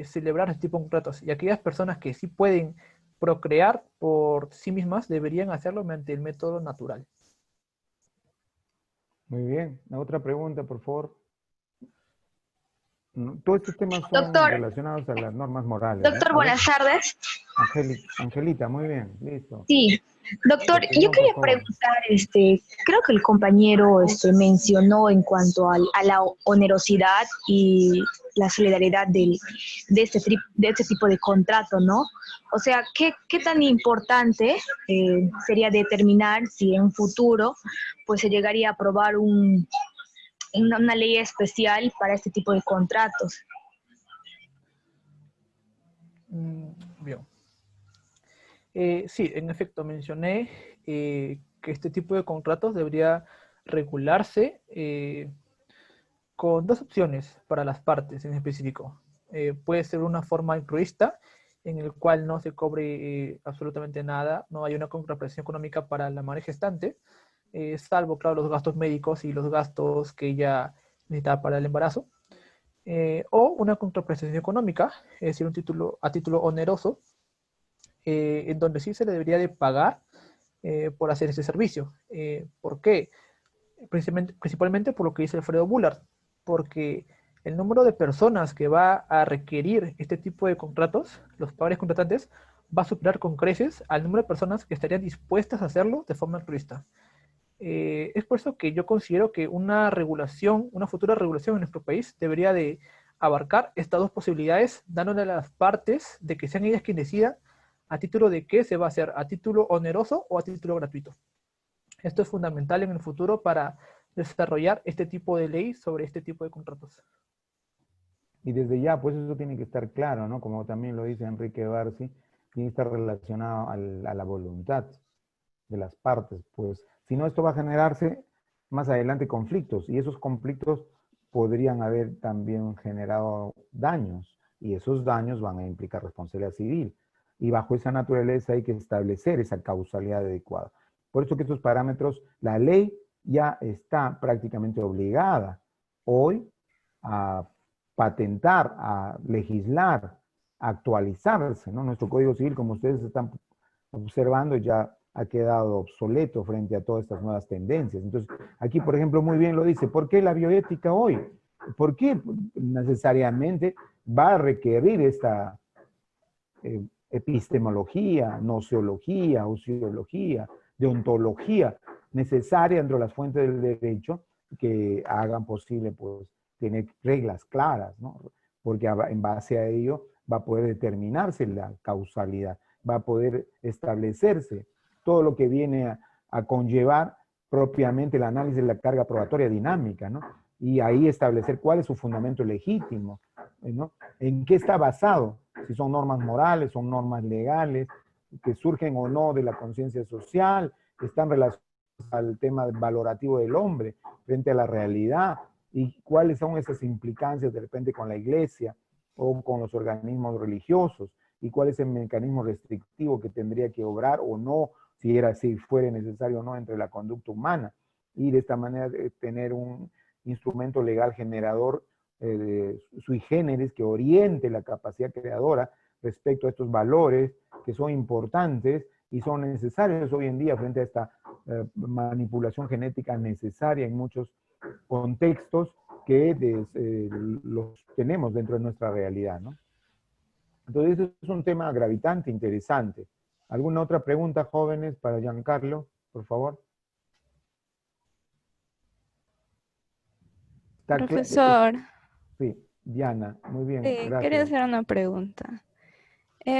celebrar este tipo de contratos. Y aquellas personas que sí pueden procrear por sí mismas deberían hacerlo mediante el método natural. Muy bien. Otra pregunta, por favor. Todos estos temas son Doctor, relacionados a las normas morales, ¿no? doctor, A ver, buenas tardes. Angelita, muy bien, listo. Sí, Tu doctor, yo opinión, por quería favor. preguntar, creo que el compañero mencionó en cuanto a la onerosidad y la solidaridad de este tipo de contrato, ¿no? O sea, ¿qué tan importante sería determinar si en un futuro pues se llegaría a aprobar una ley especial para este tipo de contratos? Bien. Sí, en efecto, mencioné que este tipo de contratos debería regularse con dos opciones para las partes en específico. Puede ser una forma altruista, en el cual no se cobre absolutamente nada, no hay una contraprestación económica para la madre gestante, salvo, claro, los gastos médicos y los gastos que ella necesita para el embarazo. O una contraprestación económica, es decir, a título oneroso, en donde sí se le debería de pagar por hacer ese servicio. ¿Por qué? Principalmente por lo que dice Alfredo Bullard, porque el número de personas que va a requerir este tipo de contratos, los padres contratantes, va a superar con creces al número de personas que estarían dispuestas a hacerlo de forma altruista. Es por eso que yo considero que una futura regulación en nuestro país debería de abarcar estas dos posibilidades, dándole a las partes de que sean ellas quienes decidan a título de qué se va a hacer, a título oneroso o a título gratuito. Esto es fundamental en el futuro para desarrollar este tipo de ley sobre este tipo de contratos. Y desde ya, pues eso tiene que estar claro, ¿no? Como también lo dice Enrique Barsi, tiene que estar relacionado a la voluntad de las partes, pues si no, esto va a generarse más adelante conflictos, y esos conflictos podrían haber también generado daños, y esos daños van a implicar responsabilidad civil, y bajo esa naturaleza hay que establecer esa causalidad adecuada. Por eso que estos parámetros, la ley ya está prácticamente obligada hoy a patentar, a legislar, a actualizarse, ¿no? Nuestro Código Civil, como ustedes están observando, ya ha quedado obsoleto frente a todas estas nuevas tendencias. Entonces, aquí, por ejemplo, muy bien lo dice, ¿por qué la bioética hoy? ¿Por qué necesariamente va a requerir esta epistemología, nociología, ociología, deontología necesaria dentro de las fuentes del derecho que hagan posible, pues, tener reglas claras, ¿no? Porque en base a ello va a poder determinarse la causalidad, va a poder establecerse todo lo que viene a conllevar propiamente el análisis de la carga probatoria dinámica, ¿no? Y ahí establecer cuál es su fundamento legítimo, ¿no? ¿En qué está basado? Si son normas morales, son normas legales, que surgen o no de la conciencia social, que están relacionadas al tema valorativo del hombre frente a la realidad, y cuáles son esas implicancias de repente con la iglesia o con los organismos religiosos, y cuál es el mecanismo restrictivo que tendría que obrar o no, si fuera necesario o no, entre la conducta humana, y de esta manera tener un instrumento legal generador sui generis que oriente la capacidad creadora respecto a estos valores que son importantes y son necesarios hoy en día frente a esta manipulación genética necesaria en muchos contextos que los tenemos dentro de nuestra realidad, ¿no? Entonces, eso es un tema gravitante, interesante. ¿Alguna otra pregunta, jóvenes, para Giancarlo, por favor? Profesor, Sí, Diana, muy bien, quería gracias. hacer una pregunta.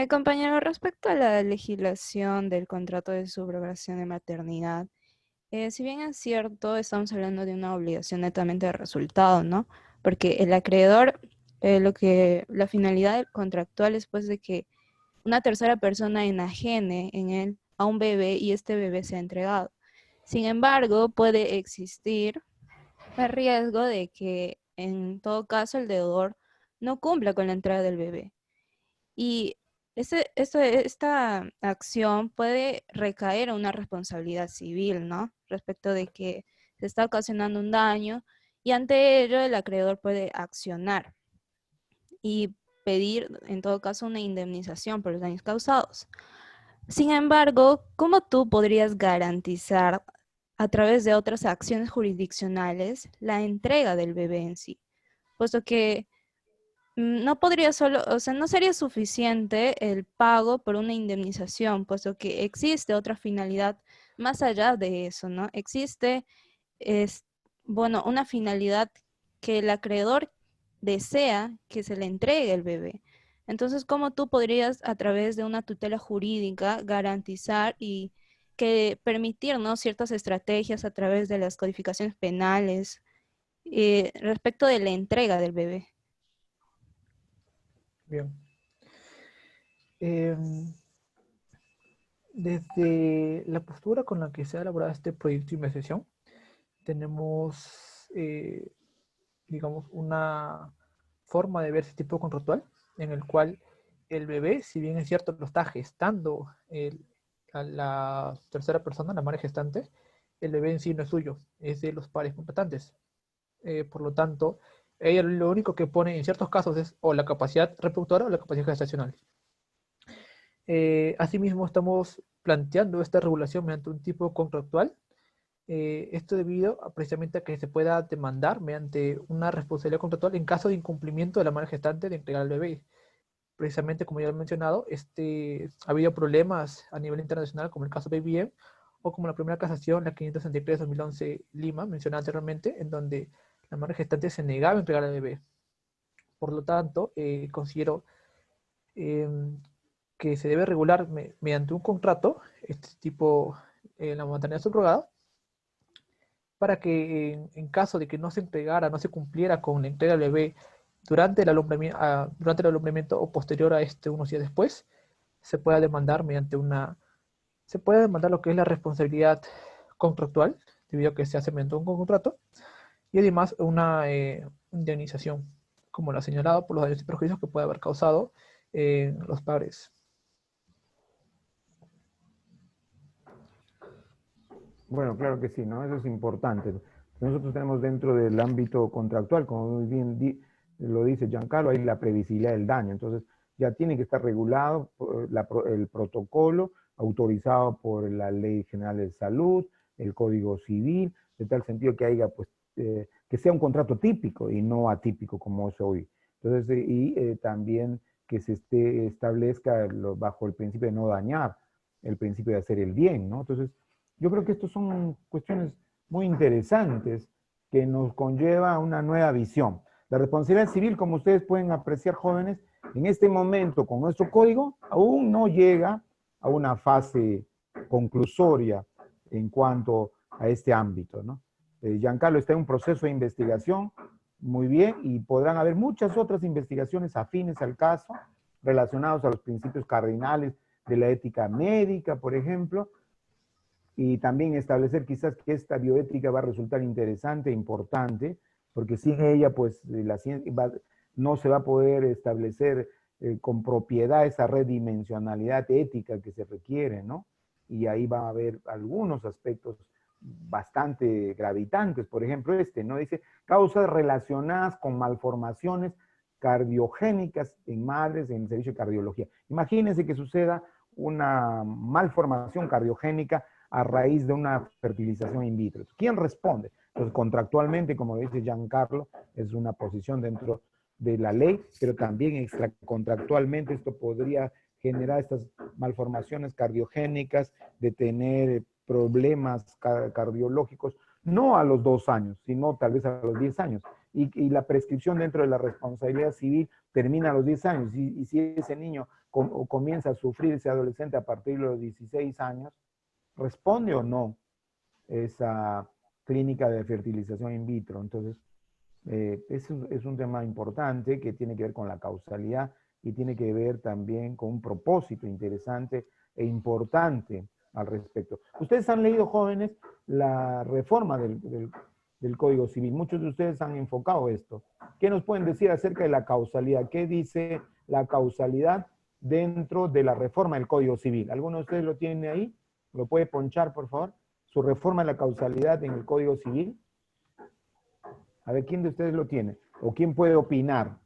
Compañero, respecto a la legislación del contrato de subrogación de maternidad, si bien es cierto, estamos hablando de una obligación netamente de resultado, ¿no? Porque el acreedor, la finalidad contractual es pues de que una tercera persona enajene en él a un bebé y este bebé sea entregado. Sin embargo, puede existir el riesgo de que en todo caso el deudor no cumpla con la entrega del bebé. Y esta acción puede recaer en una responsabilidad civil, ¿no? Respecto de que se está ocasionando un daño y ante ello el acreedor puede accionar y pedir, en todo caso, una indemnización por los daños causados. Sin embargo, ¿cómo tú podrías garantizar a través de otras acciones jurisdiccionales la entrega del bebé en sí? Puesto que no podría solo, o sea, no sería suficiente el pago por una indemnización, puesto que existe otra finalidad más allá de eso, ¿no? Existe, es, bueno, una finalidad que el acreedor desea que se le entregue el bebé. Entonces, ¿cómo tú podrías, a través de una tutela jurídica, garantizar y que permitir, ¿no?, ciertas estrategias a través de las codificaciones penales respecto de la entrega del bebé? Bien. Desde la postura con la que se ha elaborado este proyecto de investigación, tenemos, digamos, una forma de ver este tipo contractual en el cual el bebé, si bien es cierto, lo está gestando a la tercera persona, la madre gestante, el bebé en sí no es suyo, es de los padres contratantes. Por lo tanto, ella lo único que pone en ciertos casos es o la capacidad reproductora o la capacidad gestacional. Asimismo, estamos planteando esta regulación mediante un tipo contractual. Esto debido precisamente a que se pueda demandar mediante una responsabilidad contractual en caso de incumplimiento de la madre gestante de entregar al bebé. Precisamente, como ya he mencionado, ha habido problemas a nivel internacional, como el caso de BBM, o como la primera casación, la 563-2011 Lima, mencionada anteriormente, en donde la madre gestante se negaba a entregar al bebé. Por lo tanto, considero que se debe regular mediante un contrato, este tipo, la maternidad subrogada, para que en caso de que no se entregara, no se cumpliera con la entrega del bebé durante el alumbramiento o posterior a unos días después, se pueda demandar se puede demandar lo que es la responsabilidad contractual, debido a que se hace mediante un contrato, y además una indemnización, como lo ha señalado, por los daños y perjuicios que puede haber causado los padres. Bueno, claro que sí, ¿no? Eso es importante. Nosotros tenemos dentro del ámbito contractual, como muy bien lo dice Giancarlo, hay la previsibilidad del daño. Entonces, ya tiene que estar regulado el protocolo autorizado por la Ley General de Salud, el Código Civil, de tal sentido que haya, pues, que sea un contrato típico y no atípico como es hoy. Entonces, también que se establezca bajo el principio de no dañar, el principio de hacer el bien, ¿no? Entonces, yo creo que estas son cuestiones muy interesantes que nos conlleva a una nueva visión. La responsabilidad civil, como ustedes pueden apreciar, jóvenes, en este momento con nuestro código aún no llega a una fase conclusoria en cuanto a este ámbito, ¿no? Giancarlo está en un proceso de investigación, muy bien, y podrán haber muchas otras investigaciones afines al caso, relacionados a los principios cardinales de la ética médica, por ejemplo, y también establecer quizás que esta bioética va a resultar interesante e importante, porque sin ella, pues, la ciencia no se va a poder establecer con propiedad esa redimensionalidad ética que se requiere, ¿no? Y ahí va a haber algunos aspectos bastante gravitantes, por ejemplo ¿no? Dice, causas relacionadas con malformaciones cardiogénicas en madres en el servicio de cardiología. Imagínense que suceda una malformación cardiogénica a raíz de una fertilización in vitro. ¿Quién responde? Pues contractualmente, como dice Giancarlo, es una posición dentro de la ley, pero también extracontractualmente esto podría generar estas malformaciones cardiogénicas, de tener problemas cardiológicos, no a los 2 años, sino tal vez a los 10 años. Y la prescripción dentro de la responsabilidad civil termina a los 10 años. Y si ese niño comienza a sufrir, ese adolescente, a partir de los 16 años, ¿responde o no esa clínica de fertilización in vitro? Entonces, es un tema importante que tiene que ver con la causalidad y tiene que ver también con un propósito interesante e importante al respecto. Ustedes han leído, jóvenes, la reforma del Código Civil. Muchos de ustedes han enfocado esto. ¿Qué nos pueden decir acerca de la causalidad? ¿Qué dice la causalidad dentro de la reforma del Código Civil? ¿Alguno de ustedes lo tiene ahí? ¿Lo puede ponchar, por favor? Su reforma de la causalidad en el Código Civil. A ver, ¿quién de ustedes lo tiene? ¿O quién puede opinar?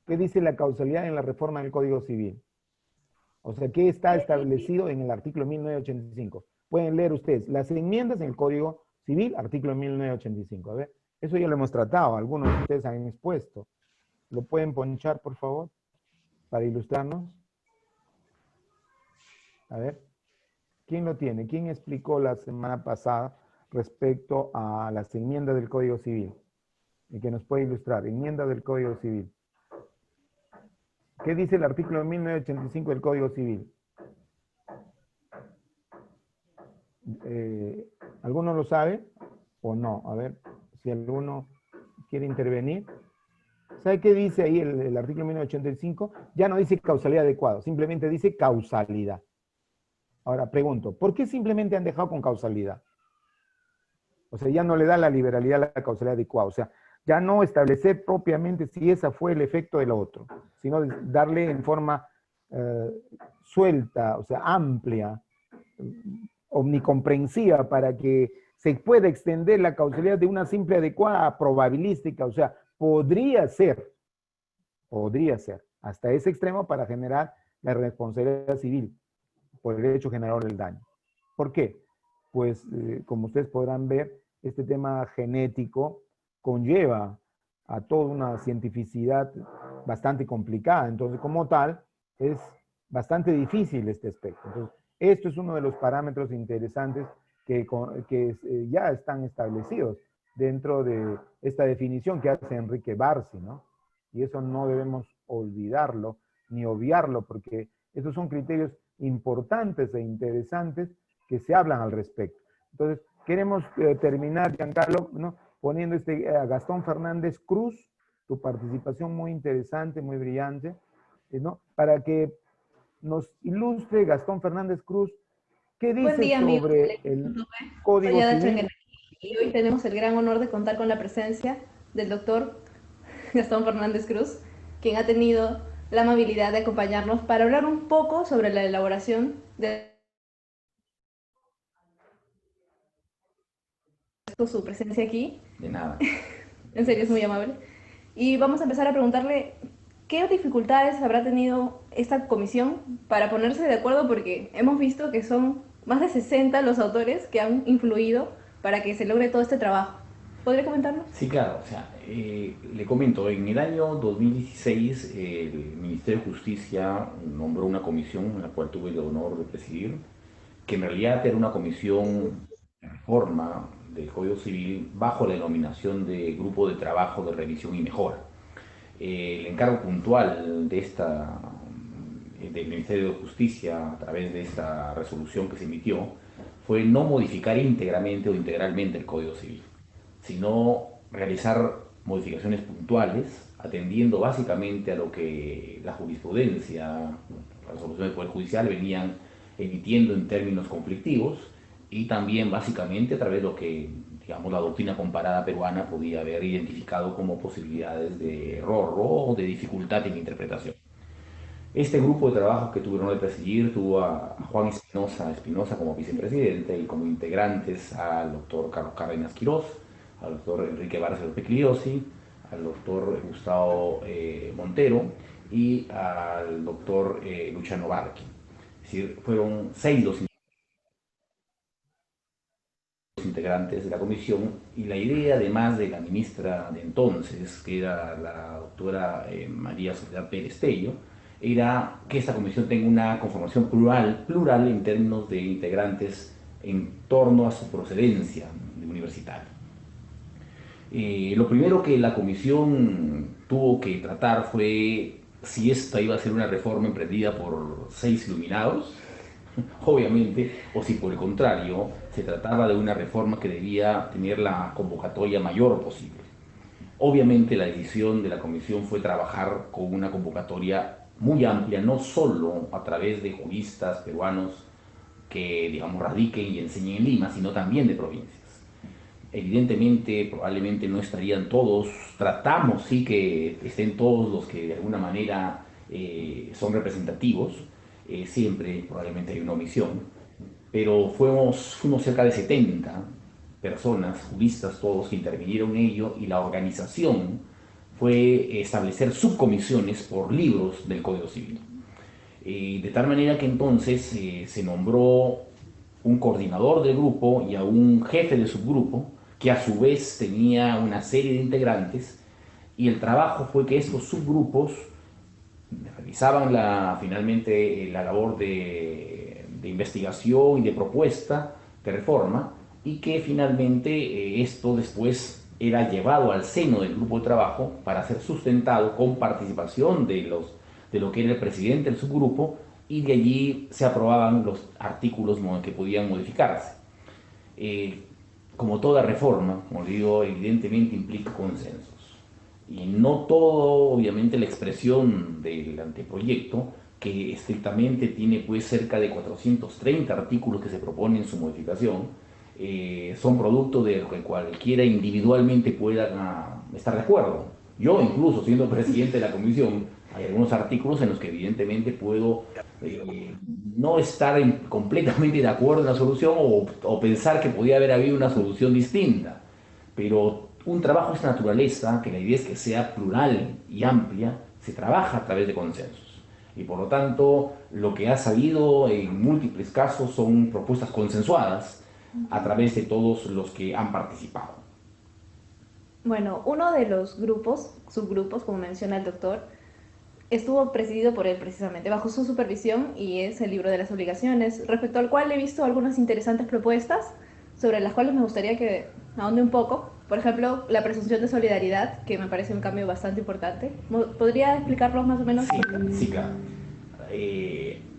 ¿Qué dice la causalidad en la reforma del Código Civil? O sea, ¿qué está establecido en el artículo 1985? Pueden leer ustedes las enmiendas en el Código Civil, artículo 1985. A ver, eso ya lo hemos tratado, algunos de ustedes han expuesto. ¿Lo pueden ponchar, por favor, para ilustrarnos? A ver, ¿quién lo tiene? ¿Quién explicó la semana pasada respecto a las enmiendas del Código Civil? Y que nos puede ilustrar, enmiendas del Código Civil. ¿Qué dice el artículo 1985 del Código Civil? ¿Alguno lo sabe o no? A ver, si alguno quiere intervenir. ¿Sabe qué dice ahí el artículo 1985? Ya no dice causalidad adecuada, simplemente dice causalidad. Ahora pregunto, ¿por qué simplemente han dejado con causalidad? O sea, ya no le da la liberalidad a la causalidad adecuada. O sea, ya no establecer propiamente si esa fue el efecto de lo otro, sino darle en forma suelta, o sea, amplia, omnicomprensiva, para que se pueda extender la causalidad de una simple adecuada a probabilística. O sea, podría ser, hasta ese extremo para generar la responsabilidad civil por el hecho generador del daño. ¿Por qué? Pues, como ustedes podrán ver, este tema genético conlleva a toda una cientificidad bastante complicada. Entonces, como tal, es bastante difícil este aspecto. Entonces, esto es uno de los parámetros interesantes que ya están establecidos dentro de esta definición que hace Enrique Barsi, ¿no? Y eso no debemos olvidarlo ni obviarlo, porque esos son criterios importantes e interesantes que se hablan al respecto. Entonces, queremos terminar, Giancarlo, ¿no?, poniendo a Gastón Fernández Cruz, tu participación muy interesante, muy brillante, ¿no?, para que nos ilustre Gastón Fernández Cruz, ¿qué dice sobre el Código Civil? Y hoy tenemos el gran honor de contar con la presencia del doctor Gastón Fernández Cruz, quien ha tenido la amabilidad de acompañarnos para hablar un poco sobre la elaboración de su presencia aquí. De nada. En serio, es muy amable. Y vamos a empezar a preguntarle qué dificultades habrá tenido esta comisión para ponerse de acuerdo, porque hemos visto que son más de 60 los autores que han influido para que se logre todo este trabajo. ¿Podría comentarnos? Sí, claro. O sea, le comento, en el año 2016 el Ministerio de Justicia nombró una comisión en la cual tuve el honor de presidir, que en realidad era una comisión de reforma del Código Civil bajo la denominación de Grupo de Trabajo de Revisión y Mejora. El encargo puntual del Ministerio de Justicia a través de esta resolución que se emitió fue no modificar íntegramente o integralmente el Código Civil, sino realizar modificaciones puntuales, atendiendo básicamente a lo que la jurisprudencia, las resoluciones del Poder Judicial venían emitiendo en términos conflictivos, y también básicamente a través de lo que, digamos, la doctrina comparada peruana podía haber identificado como posibilidades de error o de dificultad en interpretación. Este grupo de trabajo que tuve el honor de presidir tuvo a Juan Espinosa como vicepresidente, y como integrantes al doctor Carlos Cárdenas Quirós, al doctor Enrique Barça Pegliosi, al doctor Gustavo Montero y al doctor Luciano Barqui. Es decir, fueron 6 los integrantes de la comisión, y la idea, además de la ministra de entonces, que era la doctora María Soledad Pérez Tello, era que esta comisión tenga una conformación plural en términos de integrantes en torno a su procedencia universitaria. Lo primero que la comisión tuvo que tratar fue si esta iba a ser una reforma emprendida por 6 iluminados, obviamente, o si por el contrario se trataba de una reforma que debía tener la convocatoria mayor posible. Obviamente la decisión de la comisión fue trabajar con una convocatoria muy amplia, no solo a través de juristas peruanos que, digamos, radiquen y enseñen en Lima, sino también de provincias. Evidentemente, probablemente no estarían todos, tratamos sí que estén todos los que de alguna manera son representativos, siempre probablemente hay una omisión, pero fuimos cerca de 70 personas, juristas todos, que intervinieron en ello, y la organización fue establecer subcomisiones por libros del Código Civil. De tal manera que entonces se nombró un coordinador del grupo y a un jefe de subgrupo, que a su vez tenía una serie de integrantes, y el trabajo fue que estos subgrupos realizaban finalmente la labor de investigación y de propuesta de reforma, y que finalmente esto después era llevado al seno del grupo de trabajo para ser sustentado con participación de lo que era el presidente del subgrupo, y de allí se aprobaban los artículos que podían modificarse. Como toda reforma, como digo, evidentemente implica consensos. Y no todo, obviamente, la expresión del anteproyecto, que estrictamente tiene pues cerca de 430 artículos que se proponen en su modificación, son producto de lo que cualquiera individualmente pueda estar de acuerdo. Yo, incluso siendo presidente de la comisión, hay algunos artículos en los que evidentemente puedo no estar completamente de acuerdo en la solución, o pensar que podía haber habido una solución distinta. Pero un trabajo de esta naturaleza, que la idea es que sea plural y amplia, se trabaja a través de consensos. Y por lo tanto, lo que ha salido en múltiples casos son propuestas consensuadas a través de todos los que han participado. Bueno, uno de los subgrupos, como menciona el doctor, estuvo presidido por él precisamente, bajo su supervisión, y es el libro de las obligaciones, respecto al cual he visto algunas interesantes propuestas, sobre las cuales me gustaría que ahonde un poco. Por ejemplo, la presunción de solidaridad, que me parece un cambio bastante importante. ¿Podría explicarlo más o menos? Sí, claro.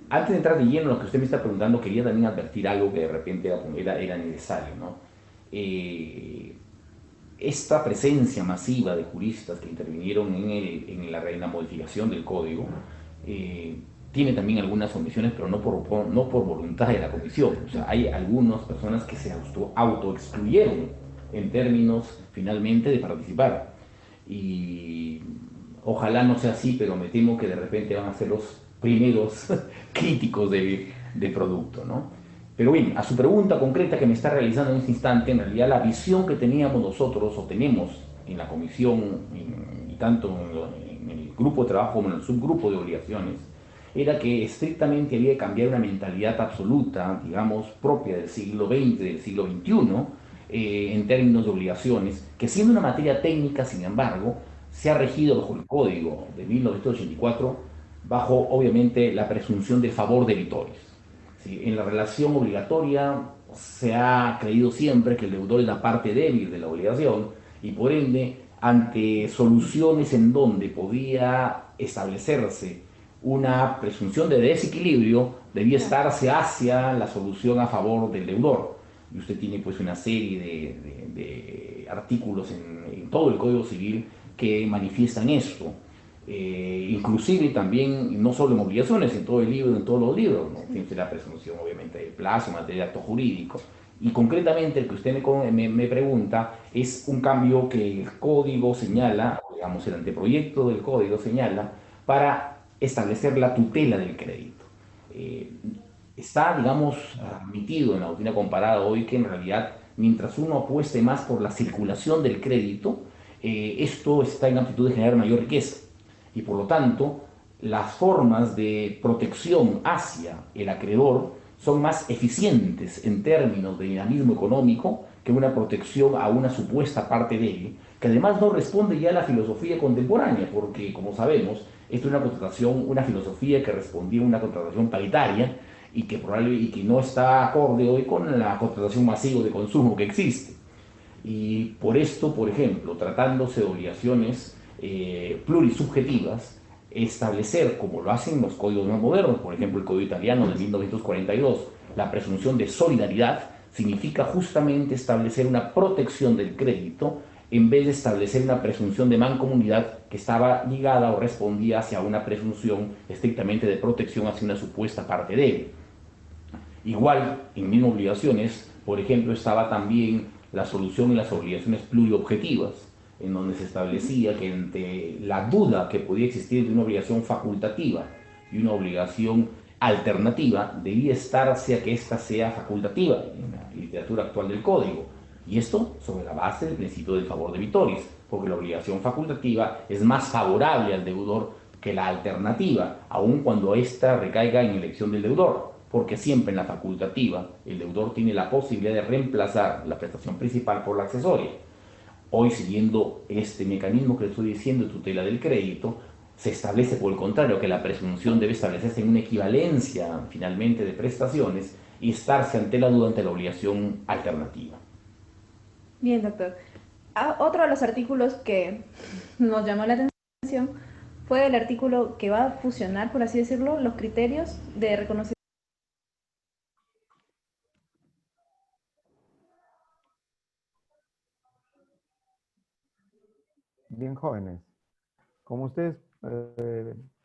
Antes de entrar de lleno en lo que usted me está preguntando, quería también advertir algo que de repente era necesario, ¿no? Esta presencia masiva de juristas que intervinieron en la modificación del código tiene también algunas omisiones, pero no por voluntad de la comisión. O sea, hay algunas personas que se autoexcluyeron en términos finalmente de participar. Y ojalá no sea así, pero me temo que de repente van a ser los primeros críticos del producto, ¿no? Pero bien, a su pregunta concreta que me está realizando en este instante, en realidad la visión que teníamos nosotros, o tenemos en la comisión, y tanto en el grupo de trabajo como en el subgrupo de obligaciones, era que estrictamente había que cambiar una mentalidad absoluta, digamos, propia del siglo XX, del siglo XXI, en términos de obligaciones, que siendo una materia técnica, sin embargo, se ha regido bajo el Código de 1984, bajo, obviamente, la presunción de favor debitorios. ¿Sí? En la relación obligatoria se ha creído siempre que el deudor es la parte débil de la obligación, y por ende, ante soluciones en donde podía establecerse una presunción de desequilibrio, debía estarse hacia la solución a favor del deudor. Y usted tiene pues una serie de artículos en todo el Código Civil que manifiestan esto. Inclusive también, no solo en obligaciones, en todo el libro, en todos los libros, ¿no? Tiene la presunción obviamente del plazo, en materia de acto jurídico. Y concretamente el que usted me pregunta es un cambio que el Código señala, digamos el anteproyecto del Código señala, para establecer la tutela del crédito. Está, digamos, admitido en la doctrina comparada hoy que en realidad, mientras uno apueste más por la circulación del crédito, esto está en aptitud de generar mayor riqueza. Y por lo tanto, las formas de protección hacia el acreedor son más eficientes en términos de dinamismo económico que una protección a una supuesta parte de él, que además no responde ya a la filosofía contemporánea, porque, como sabemos, esto es una filosofía que respondía a una contratación paritaria, y que no está acorde hoy con la contratación masiva de consumo que existe. Y por esto, por ejemplo, tratándose de obligaciones plurisubjetivas, establecer, como lo hacen los códigos más modernos, por ejemplo el Código Italiano de 1942, la presunción de solidaridad, significa justamente establecer una protección del crédito en vez de establecer una presunción de mancomunidad que estaba ligada o respondía hacia una presunción estrictamente de protección hacia una supuesta parte de él. Igual, en mismas obligaciones, por ejemplo, estaba también la solución en las obligaciones pluriobjetivas, en donde se establecía que entre la duda que podía existir de una obligación facultativa y una obligación alternativa, debía estarse a que ésta sea facultativa, en la literatura actual del Código. Y esto sobre la base del principio del favor de vitoris, porque la obligación facultativa es más favorable al deudor que la alternativa, aun cuando ésta recaiga en elección del deudor, porque siempre en la facultativa el deudor tiene la posibilidad de reemplazar la prestación principal por la accesoria. Hoy, siguiendo este mecanismo que le estoy diciendo de tutela del crédito, se establece por el contrario que la presunción debe establecerse en una equivalencia finalmente de prestaciones y estarse ante la duda ante la obligación alternativa. Bien, doctor. Otro de los artículos que nos llamó la atención fue el artículo que va a fusionar, por así decirlo, los criterios de reconocimiento. Bien, jóvenes. Como ustedes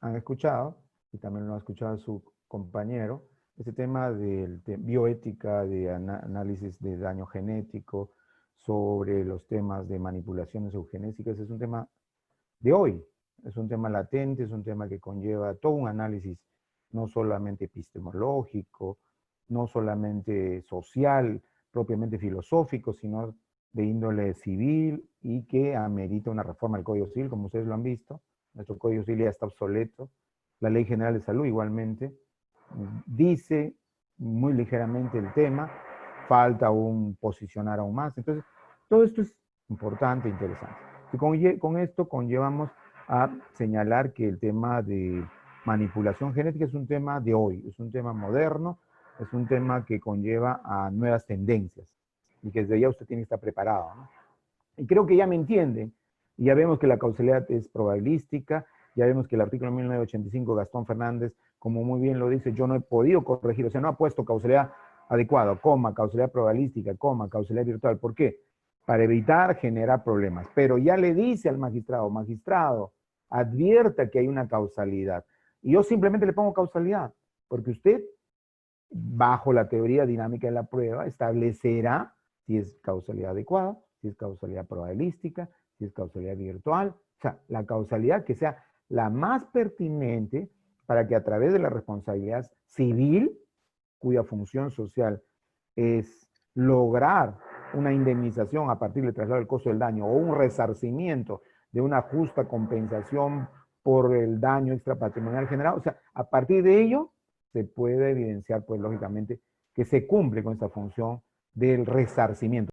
han escuchado, y también lo ha escuchado su compañero, este tema de bioética, de análisis de daño genético, sobre los temas de manipulaciones eugenésicas, es un tema de hoy, es un tema latente, es un tema que conlleva todo un análisis, no solamente epistemológico, no solamente social, propiamente filosófico, sino de índole civil y que amerita una reforma del Código Civil, como ustedes lo han visto. Nuestro Código Civil ya está obsoleto. La Ley General de Salud igualmente dice muy ligeramente el tema, falta un posicionar aún más. Entonces, todo esto es importante e interesante. Y con esto conllevamos a señalar que el tema de manipulación genética es un tema de hoy, es un tema moderno, es un tema que conlleva a nuevas tendencias y que desde ya usted tiene que estar preparado, ¿no? Y creo que ya me entienden, y ya vemos que la causalidad es probabilística, ya vemos que el artículo 1985, Gastón Fernández, como muy bien lo dice, yo no he podido corregir, o sea, no ha puesto causalidad adecuada, coma, causalidad probabilística, coma, causalidad virtual. ¿Por qué? Para evitar generar problemas. Pero ya le dice al magistrado, magistrado, advierta que hay una causalidad. Y yo simplemente le pongo causalidad, porque usted, bajo la teoría dinámica de la prueba, establecerá si es causalidad adecuada, si es causalidad probabilística, si es causalidad virtual. O sea, la causalidad que sea la más pertinente para que a través de la responsabilidad civil, cuya función social es lograr una indemnización a partir del traslado del costo del daño o un resarcimiento de una justa compensación por el daño extrapatrimonial generado, o sea, a partir de ello se puede evidenciar, pues lógicamente, que se cumple con esta función del resarcimiento.